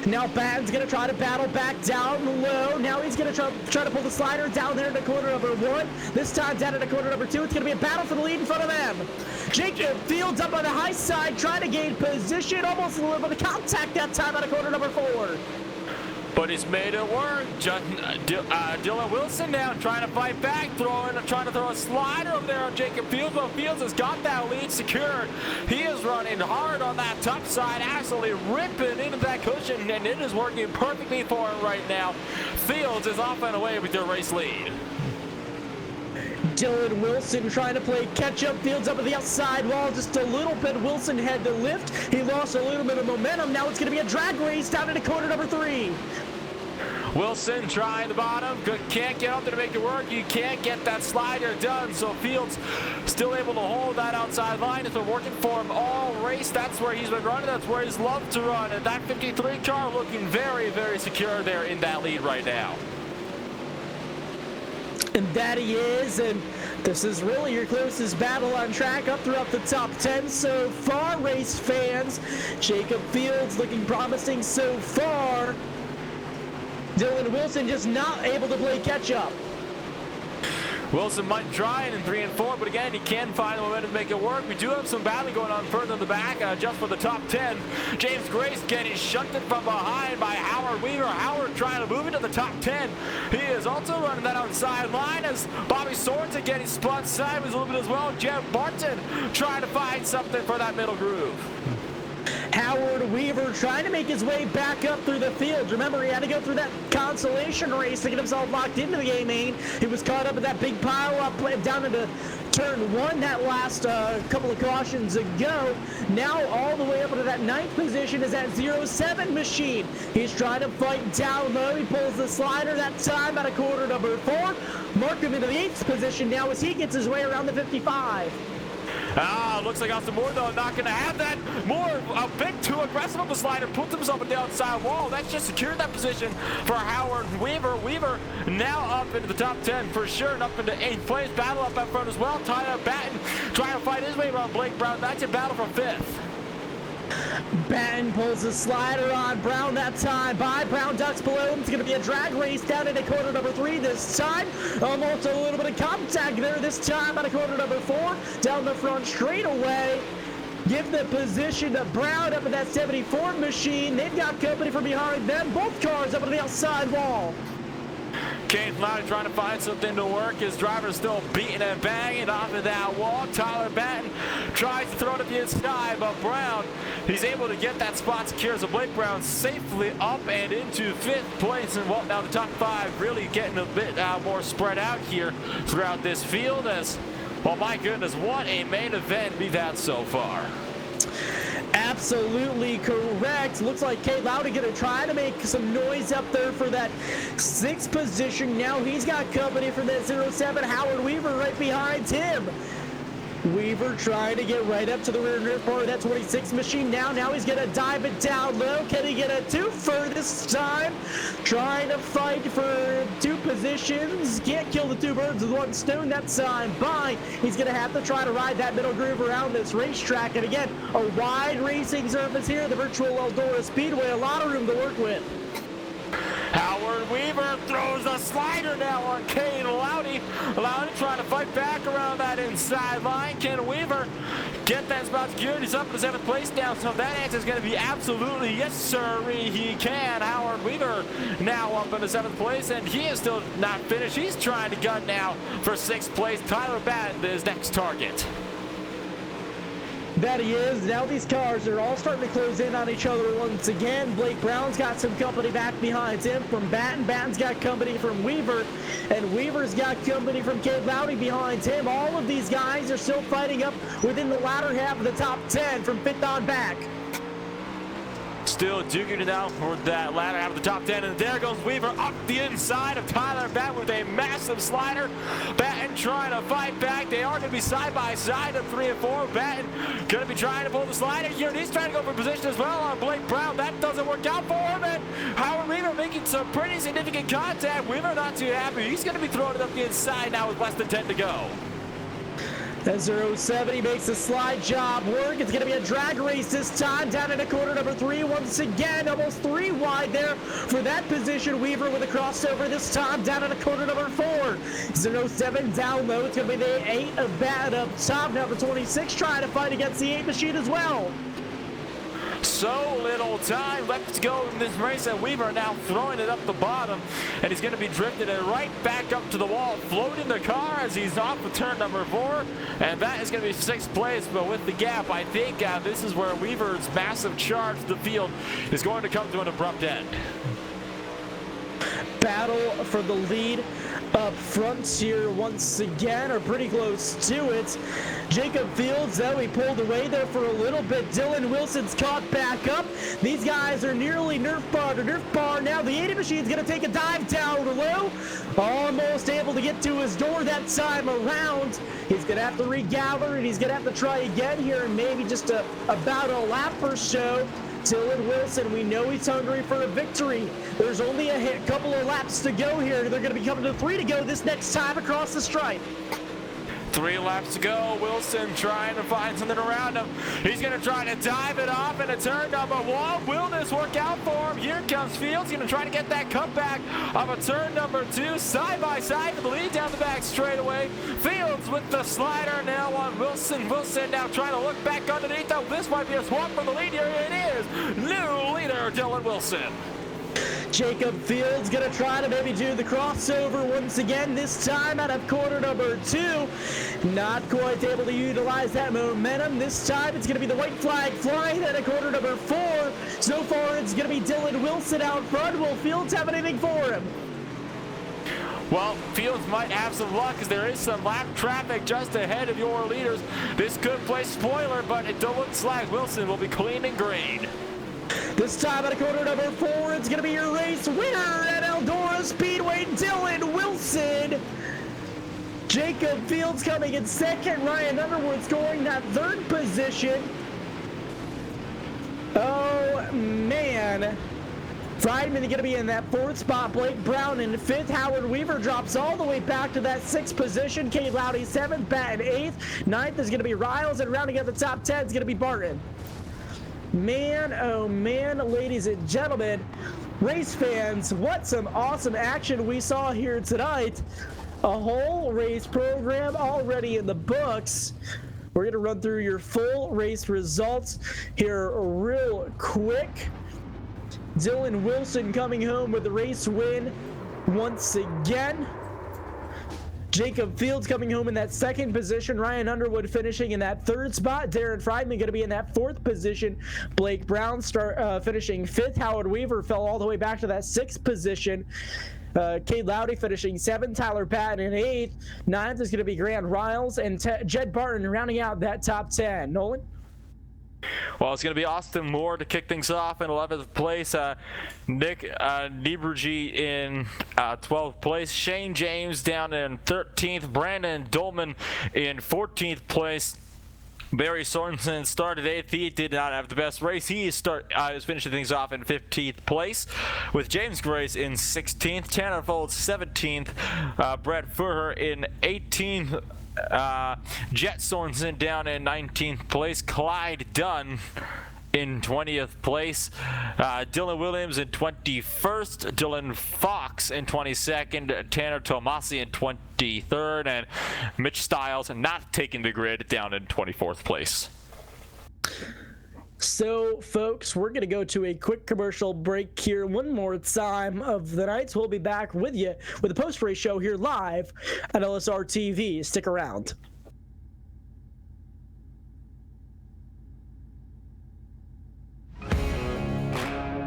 Now Batten's going to try to battle back down low. Now he's going to try to pull the slider down there into corner number 1. This time down into corner number 2. It's going to be a battle for the lead in front of them. Jacob Fields up on the high side, trying to gain position. Almost a little bit of contact that time out of corner number 4. But he's made it work. Dylan Wilson now trying to fight back, trying to throw a slider over there on Jacob Fields. But Fields has got that lead secured. He is running hard on that top side, absolutely ripping into that cushion, and it is working perfectly for him right now. Fields is off and away with your race lead. Dylan Wilson trying to play catch-up. Fields up at the outside wall just a little bit. Wilson had to lift. He lost a little bit of momentum. Now it's going to be a drag race down into corner number 3. Wilson trying the bottom, can't get up there to make it work. You can't get that slider done, so Fields still able to hold that outside line. It's been working for him all race. That's where he's been running. That's where he's loved to run. And that 53 car looking very, very secure there in that lead right now. And that he is, and this is really your closest battle on track up throughout the top 10 so far, race fans. Jacob Fields looking promising so far. Dylan Wilson just not able to play catch-up. Wilson might try it in 3 and 4, but again, he can find the momentum to make it work. We do have some battling going on further in the back, just for the top 10. James Grace getting shunted from behind by Howard Weaver. Howard trying to move into the top 10. He is also running that outside line as Bobby Sorensen getting spun sideways a little bit as well. Jeff Barton trying to find something for that middle groove. Howard Weaver trying to make his way back up through the field. Remember, he had to go through that Consolation race to get himself locked into the game main. He was caught up in that big pile up down into turn 1 that last couple of cautions ago. Now all the way up into that 9th position is that 07 machine. He's trying to fight down low. He pulls the slider that time out of corner number 4. Marked him into the 8th position now as he gets his way around the 55. Looks like Austin Moore, though, not going to have that. Moore, a bit too aggressive on the slider, puts himself at the outside wall. That's just secured that position for Howard Weaver. Weaver now up into the top 10 for sure, and up into 8th place. Battle up front as well. Tyler Batten trying to fight his way around Blake Brown. That's a battle for 5th. Batten pulls the slider on Brown that time. By Brown ducks below him. It's going to be a drag race down into corner number 3 this time. Almost a little bit of contact there this time out of corner number 4. Down the front straightaway. Give the position to Brown up in that 74 machine. They've got company from behind them. Both cars up on the outside wall. Kane's Lowry trying to find something to work. His driver's still beating and banging off of that wall. Tyler Batten tries to throw it at the inside, but Brown, he's able to get that spot secure. So Blake Brown safely up and into 5th place. And well, now the top 5 really getting a bit more spread out here throughout this field. As, well, my goodness, what a main event we've had so far. Absolutely correct. Looks like Kate Lowdy going to try to make some noise up there for that 6th position. Now he's got company from that 07, Howard Weaver, right behind him. Weaver trying to get right up to the rear part of that 26 machine now. Now he's going to dive it down low. Can he get a twofer this time? Trying to fight for 2 positions. Can't kill the 2 birds with 1 stone that time. By he's going to have to try to ride that middle groove around this racetrack. And again, a wide racing surface here, the virtual Eldora Speedway. A lot of room to work with. Howard Weaver throws a slider now on Kane Lowdy. Lowdy trying to fight back around that inside line. Can Weaver get that spot secured? He's up in the 7th place now, so that answer is going to be absolutely yes, sir. He can. Howard Weaver now up in the 7th place, and he is still not finished. He's trying to gun now for 6th place. Tyler Batten, his next target. That he is. Now these cars are all starting to close in on each other once again. Blake Brown's got some company back behind him from Batten. Batten's got company from Weaver, and Weaver's got company from Kate Lowdy behind him. All of these guys are still fighting up within the latter half of the top 10 from 5th on back. Still duking it out for that latter half of the top 10, and there goes Weaver up the inside of Tyler Batten with a massive slider. Batten trying to fight back. They are going to be side by side at 3 and 4. Batten going to be trying to pull the slider here, and he's trying to go for position as well on Blake Brown. That doesn't work out for him, and Howard Weaver making some pretty significant contact. Weaver not too happy. He's going to be throwing it up the inside now with less than 10 to go. As 07, he makes the slide job work. It's going to be a drag race this time down into corner number 3. Once again, almost 3 wide there for that position. Weaver with a crossover this time down into corner number 4. 07 down low. It's going to be the 8 of Batten up top. Now the 26 trying to fight against the 8 machine as well. So little time left to go in this race, and Weaver now throwing it up the bottom, and he's going to be drifted it right back up to the wall, floating the car as he's off of turn number 4, and that is going to be 6th place. But with the gap, I think this is where Weaver's massive charge to the field is going to come to an abrupt end. Battle for the lead up front here once again, or pretty close to it. Jacob Fields, though, he pulled away there for a little bit. Dylan Wilson's caught back up. These guys are nearly nerf bar to nerf bar now. The 80 machine's going to take a dive down low. Almost able to get to his door that time around. He's going to have to regather, and he's going to have to try again here in maybe just about a lap or so. Dylan Wilson, we know he's hungry for a victory. There's only a couple of laps to go here. They're going to be coming to 3 to go this next time across the stripe. 3 laps to go. Wilson trying to find something around him. He's going to try to dive it off into turn number 1. Will this work out for him? Here comes Fields. He's going to try to get that comeback of a turn number 2. Side by side for the lead down the back straightaway. Fields with the slider now on Wilson. Wilson now trying to look back underneath. Though this might be a swap for the lead here. It is. New leader, Dylan Wilson. Jacob Fields going to try to maybe do the crossover once again, this time out of corner number 2. Not quite able to utilize that momentum. This time it's going to be the white flag flying out of corner number 4. So far it's going to be Dylan Wilson out front. Will Fields have anything for him? Well, Fields might have some luck as there is some lap traffic just ahead of your leaders. This could play spoiler, but it looks like Wilson will be clean and green. This time at corner number 4, it's going to be your race winner at Eldora Speedway, Dylan Wilson. Jacob Fields coming in 2nd. Ryan Underwood scoring that 3rd position. Oh, man. Friedman going to be in that 4th spot. Blake Brown in 5th. Howard Weaver drops all the way back to that 6th position. Kate Lowdy 7th. Batten 8th. 9th is going to be Riles, and rounding out the top 10 is going to be Barton. Man, oh man, ladies and gentlemen, race fans, what some awesome action we saw here tonight. A whole race program already in the books. We're going to run through your full race results here real quick. Dylan Wilson coming home with the race win. once again. Jacob Fields coming home in that second position. Ryan Underwood finishing in that third spot. Darren Friedman going to be in that fourth position. Blake Brown finishing fifth. Howard Weaver fell all the way back to that sixth position. Cade Lowdy finishing seventh. Tyler Patton in eighth. Ninth is going to be Grant Riles and Jed Barton rounding out that top 10. Nolan? Well, it's going to be Austin Moore to kick things off in 11th place. Nick Niebergy in 12th place. Shane James down in 13th. Brandon Dolman in 14th place. Barry Sorensen started 8th. He did not have the best race. He is finishing things off in 15th place, with James Grace in 16th. Tanner Folds 17th. Brett Furher in 18th. Jet Sorensen down in 19th place. Clyde Dunn in 20th place. Dylan Williams in 21st. Dylan Fox in 22nd. Tanner Tomasi in 23rd. And Mitch Stiles, not taking the grid, down in 24th place. So, folks, we're going to go to a quick commercial break here one more time of the night. So we'll be back with you with a post-race show here live at LSRTV. Stick around.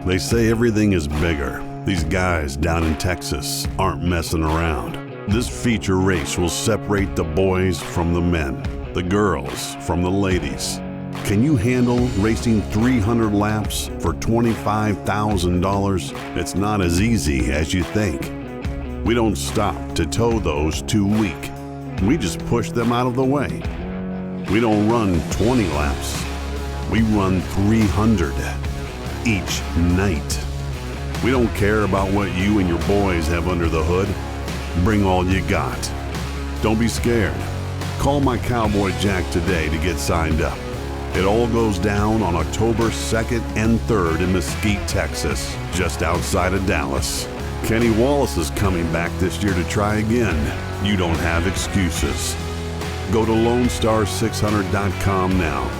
They say everything is bigger. These guys down in Texas aren't messing around. This feature race will separate the boys from the men, the girls from the ladies. Can you handle racing 300 laps for $25,000? It's not as easy as you think. We don't stop to tow those too weak. We just push them out of the way. We don't run 20 laps. We run 300 each night. We don't care about what you and your boys have under the hood. Bring all you got. Don't be scared. Call my Cowboy Jack today to get signed up. It all goes down on October 2nd and 3rd in Mesquite, Texas, just outside of Dallas. Kenny Wallace is coming back this year to try again. You don't have excuses. Go to LoneStar600.com now.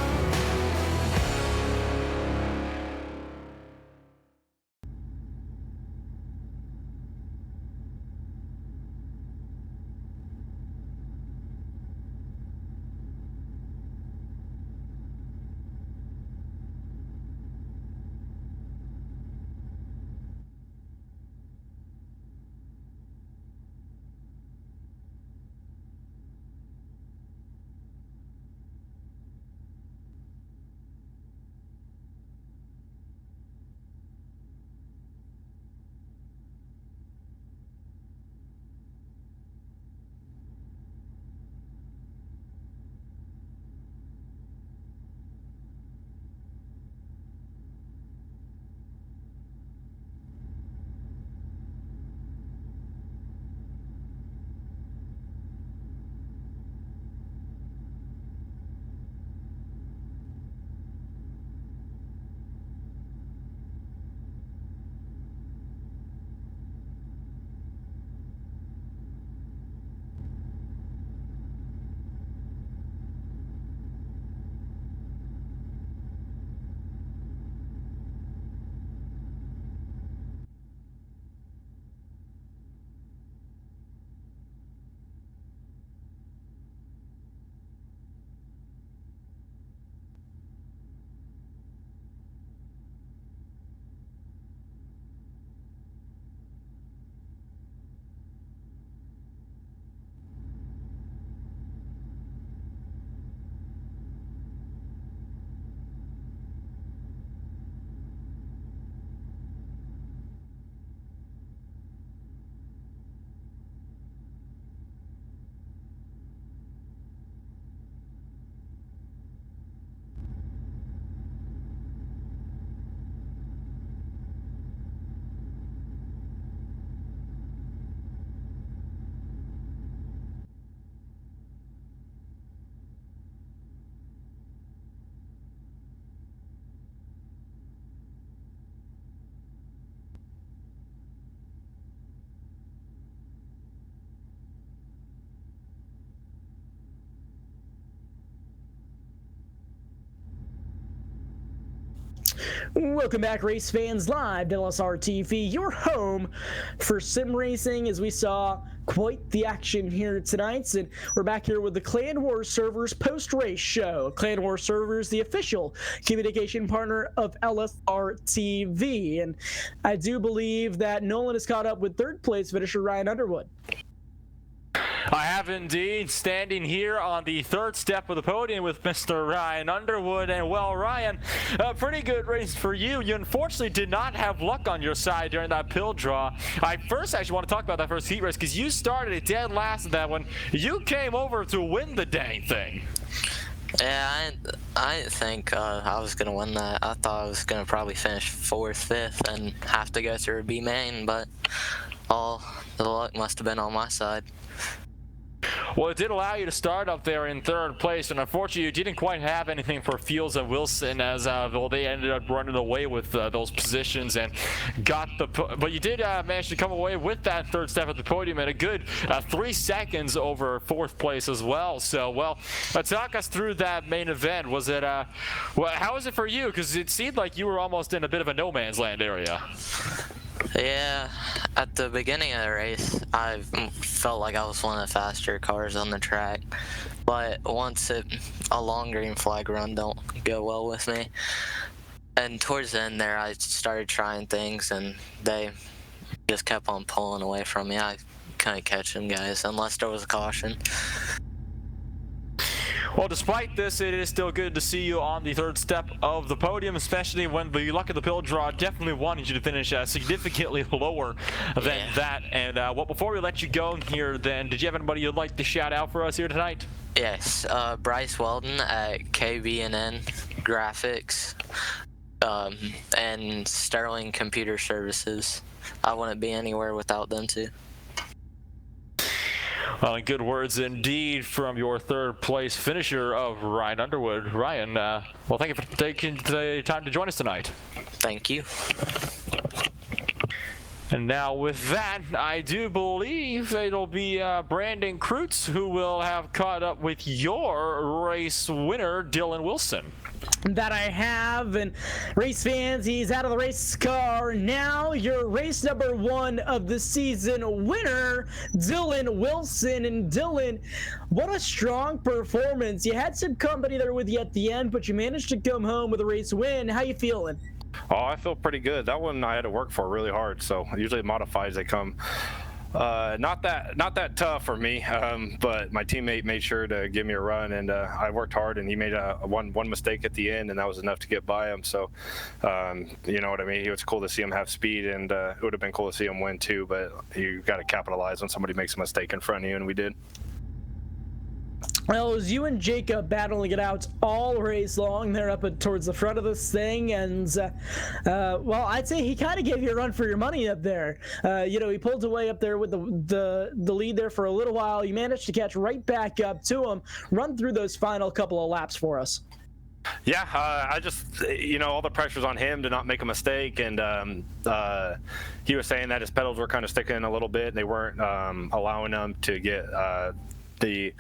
Welcome back, race fans, live to LSRTV, your home for sim racing, as we saw quite the action here tonight. And we're back here with the Clan Wars Servers post-race show. Clan Wars Servers, the official communication partner of LSRTV. And I do believe that Nolan is caught up with third place finisher Ryan Underwood. I have indeed, standing here on the third step of the podium with Mr. Ryan Underwood. And well, Ryan, a pretty good race for you. You unfortunately did not have luck on your side during that pill draw. I first actually want to talk about that first heat race because you started it dead last in that one. You came over to win the dang thing. Yeah, I didn't think I was going to win that. I thought I was going to probably finish 4th, 5th, and have to go through a B main, but all the luck must have been on my side. Well, it did allow you to start up there in third place, and unfortunately you didn't quite have anything for Fields and Wilson, as well, they ended up running away with those positions and got the. But you did manage to come away with that third step at the podium and a good 3 seconds over 4th place as well. So, well, talk us through that main event. Was it? Well, how was it for you? Because it seemed like you were almost in a bit of a no man's land area. Yeah, at the beginning of the race, I felt like I was one of the faster cars on the track. But once a long green flag run don't go well with me. And towards the end there, I started trying things, and they just kept on pulling away from me. I couldn't catch them guys, unless there was a caution. Well, despite this, it is still good to see you on the third step of the podium, especially when the luck of the pill draw definitely wanted you to finish significantly lower than that. And well, before we let you go here, then, did you have anybody you'd like to shout out for us here tonight? Yes, Bryce Weldon at KBNN Graphics and Sterling Computer Services. I wouldn't be anywhere without them too. Well, good words indeed from your third place finisher of Ryan Underwood. Ryan, well, thank you for taking the time to join us tonight. Thank you. And now with that, I do believe it'll be Brandon Kreutz who will have caught up with your race winner, Dylan Wilson. That I have. And race fans, he's out of the race car. Now your race number 1 of the season winner, Dylan Wilson. And Dylan, what a strong performance. You had some company there with you at the end, but you managed to come home with a race win. How you feeling? Oh, I feel pretty good. That one I had to work for really hard. So usually modifieds, they come not that tough for me, but my teammate made sure to give me a run, and I worked hard, and he made one mistake at the end, and that was enough to get by him. So you know what I mean. It was cool to see him have speed, and it would have been cool to see him win too, but you got to capitalize when somebody makes a mistake in front of you, and we did. Well, it was you and Jacob battling it out all race long there up towards the front of this thing, and well, I'd say he kind of gave you a run for your money up there. You know, he pulled away up there with the lead there for a little while. You managed to catch right back up to him. Run through those final couple of laps for us. Yeah, I just, you know, all the pressure's on him to not make a mistake, and he was saying that his pedals were kind of sticking a little bit, and they weren't allowing him to get the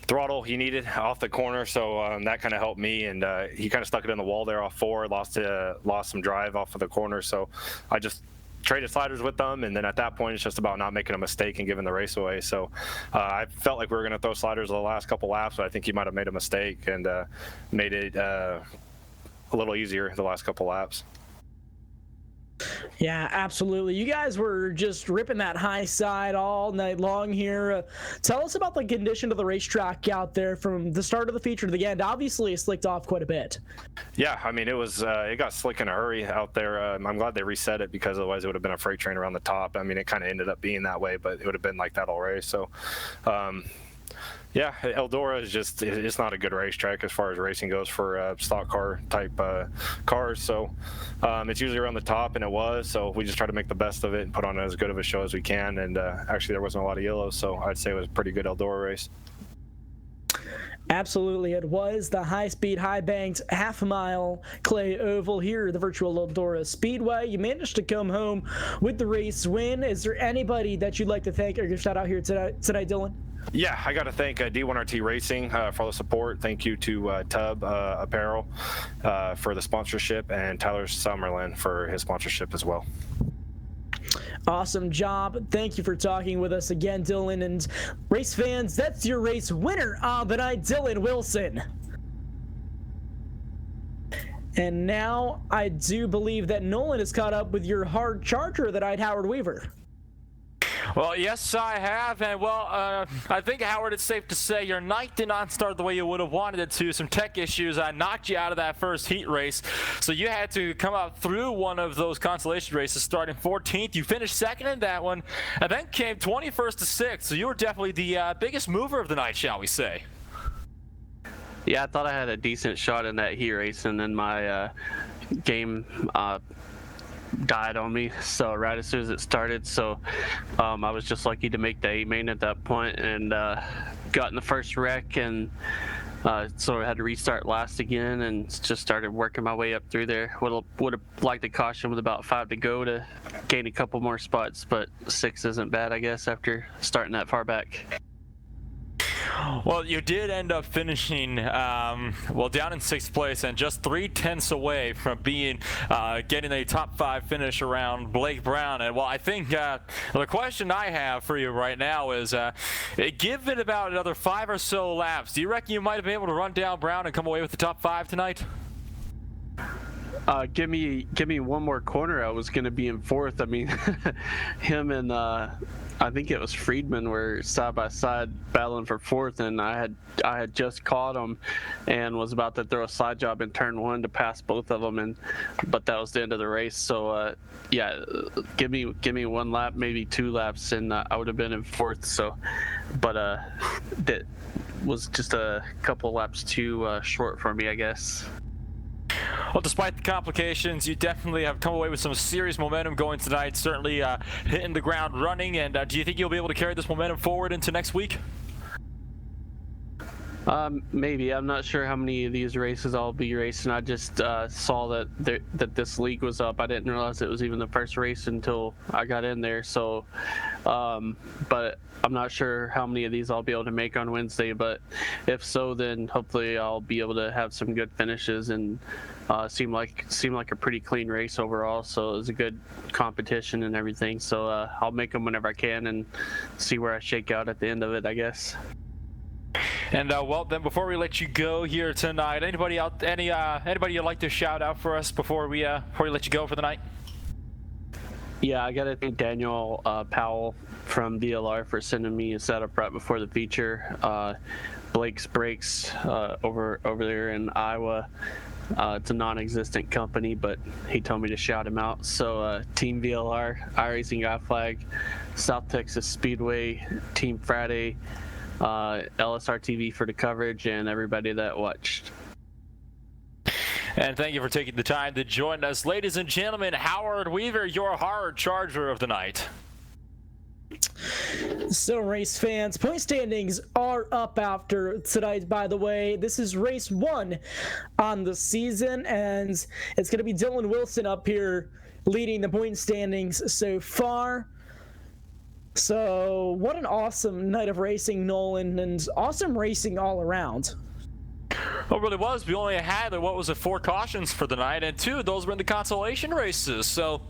throttle he needed off the corner, so that kind of helped me, and he kind of stuck it in the wall there off 4, lost some drive off of the corner, so I just traded sliders with them, and then at that point it's just about not making a mistake and giving the race away. So I felt like we were going to throw sliders the last couple laps, but I think he might have made a mistake and made it a little easier the last couple laps. Yeah, absolutely. You guys were just ripping that high side all night long here. Tell us about the condition of the racetrack out there from the start of the feature to the end. Obviously, it slicked off quite a bit. Yeah, I mean, it got slick in a hurry out there. I'm glad they reset it, because otherwise it would have been a freight train around the top. I mean, it kind of ended up being that way, but it would have been like that all race. So yeah, Eldora is just, it's not a good racetrack as far as racing goes for stock car type cars. So it's usually around the top, and it was. So we just try to make the best of it and put on as good of a show as we can. And actually there wasn't a lot of yellows, so I'd say it was a pretty good Eldora race. Absolutely, it was the high-speed, high-banked half-mile clay oval here at the virtual Eldora Speedway. You managed to come home with the race win. Is there anybody that you'd like to thank or give a shout out here tonight, Dylan? Yeah, I got to thank D1RT Racing for all the support. Thank you to Tub Apparel for the sponsorship, and Tyler Summerlin for his sponsorship as well. Awesome job. Thank you for talking with us again, Dylan. And race fans, that's your race winner of the night, Dylan Wilson. And now I do believe that Nolan is caught up with your hard charger of the night, Howard Weaver. Well, yes, I have, and I think, Howard, it's safe to say your night did not start the way you would have wanted it to. Some tech issues knocked you out of that first heat race, so you had to come up through one of those consolation races, starting 14th. You finished second in that one, and then came 21st to 6th, so you were definitely the biggest mover of the night, shall we say. Yeah, I thought I had a decent shot in that heat race, and then my game died on me, so right as soon as it started. So I was just lucky to make the A main at that point, and got in the first wreck, and so I had to restart last again and just started working my way up through there. Would have liked to caution with about 5 to go to gain a couple more spots, but 6 isn't bad, I guess, after starting that far back. Well, you did end up finishing down in 6th place and just 3/10 away from getting a top 5 finish around Blake Brown. And well, I think the question I have for you right now is, give it about another 5 or so laps, do you reckon you might have been able to run down Brown and come away with the top 5 tonight? Give me one more corner, I was going to be in 4th. I mean, him and I think it was Friedman were side by side battling for 4th, and I had just caught him and was about to throw a side job in turn 1 to pass both of them, but that was the end of the race. So yeah, give me 1 lap, maybe 2 laps, and I would have been in 4th. So, but that was just a couple laps too short for me, I guess. Well, despite the complications, you definitely have come away with some serious momentum going tonight, certainly hitting the ground running. And do you think you'll be able to carry this momentum forward into next week? Maybe. I'm not sure how many of these races I'll be racing. I just saw that this league was up. I didn't realize it was even the first race until I got in there. So, but I'm not sure how many of these I'll be able to make on Wednesday. But if so, then hopefully I'll be able to have some good finishes and seem like a pretty clean race overall. So it was a good competition and everything. So I'll make them whenever I can and see where I shake out at the end of it, I guess. And well, then before we let you go here tonight, anybody you'd like to shout out for us before we let you go for the night? Yeah, I gotta thank Daniel Powell from DLR for sending me a setup right before the feature. Blake's Brakes over there in Iowa. It's a non-existent company, but he told me to shout him out. So Team VLR, iRacing Guy Flag, South Texas Speedway, Team Friday, LSRTV for the coverage, and everybody that watched. And thank you for taking the time to join us. Ladies and gentlemen, Howard Weaver, your hard charger of the night. So, race fans, point standings are up after tonight, by the way. This is race 1 on the season, and it's going to be Dylan Wilson up here leading the point standings so far. So, what an awesome night of racing, Nolan, and awesome racing all around. Well, it really was. We only had, 4 cautions for the night, and 2 of those were in the consolation races. So,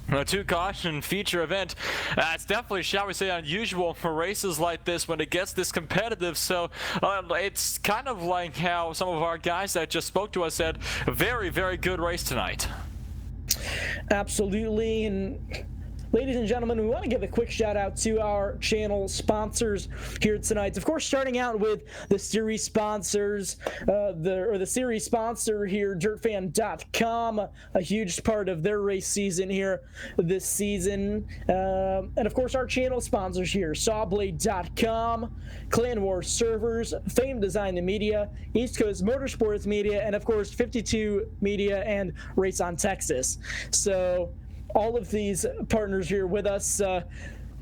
a 2-caution feature event. It's definitely, shall we say, unusual for races like this when it gets this competitive. So it's kind of like how some of our guys that just spoke to us said, a very, very good race tonight. Absolutely. And ladies and gentlemen, we want to give a quick shout out to our channel sponsors here tonight. Of course, starting out with the series sponsors, the series sponsor here, DirtFan.com, a huge part of their race season here this season. And of course, our channel sponsors here, Sawblade.com, Clan Wars Servers, Fame Design and Media, East Coast Motorsports Media, and of course, 52 Media and Race on Texas. So all of these partners here with us.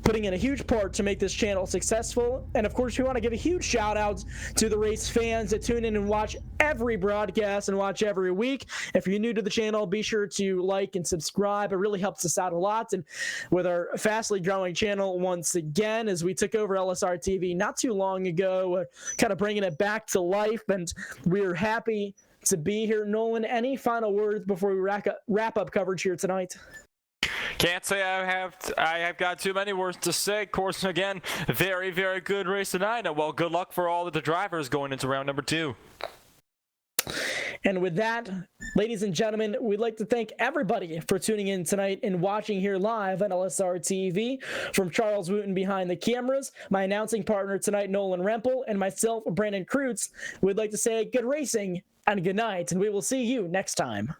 putting in a huge part to make this channel successful. And of course, we want to give a huge shout out to the race fans that tune in and watch every broadcast and watch every week. If you're new to the channel, be sure to like and subscribe. It really helps us out a lot. And with our fastly growing channel once again, as we took over LSRTV not too long ago, kind of bringing it back to life, and we're happy to be here. Nolan, any final words before we wrap up coverage here tonight? Can't say I have got too many words to say. Of course, again, very, very good race tonight. And well, good luck for all of the drivers going into round number 2. And with that, ladies and gentlemen, we'd like to thank everybody for tuning in tonight and watching here live on LSR TV. From Charles Wooten behind the cameras, my announcing partner tonight, Nolan Rempel, and myself, Brandon Kreutz, we'd like to say good racing and good night, and we will see you next time.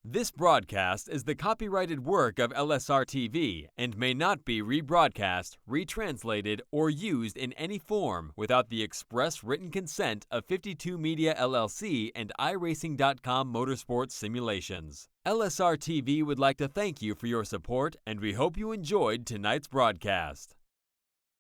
This broadcast is the copyrighted work of LSRTV and may not be rebroadcast, retranslated, or used in any form without the express written consent of 52 Media LLC and iRacing.com Motorsports Simulations. LSRTV would like to thank you for your support, and we hope you enjoyed tonight's broadcast.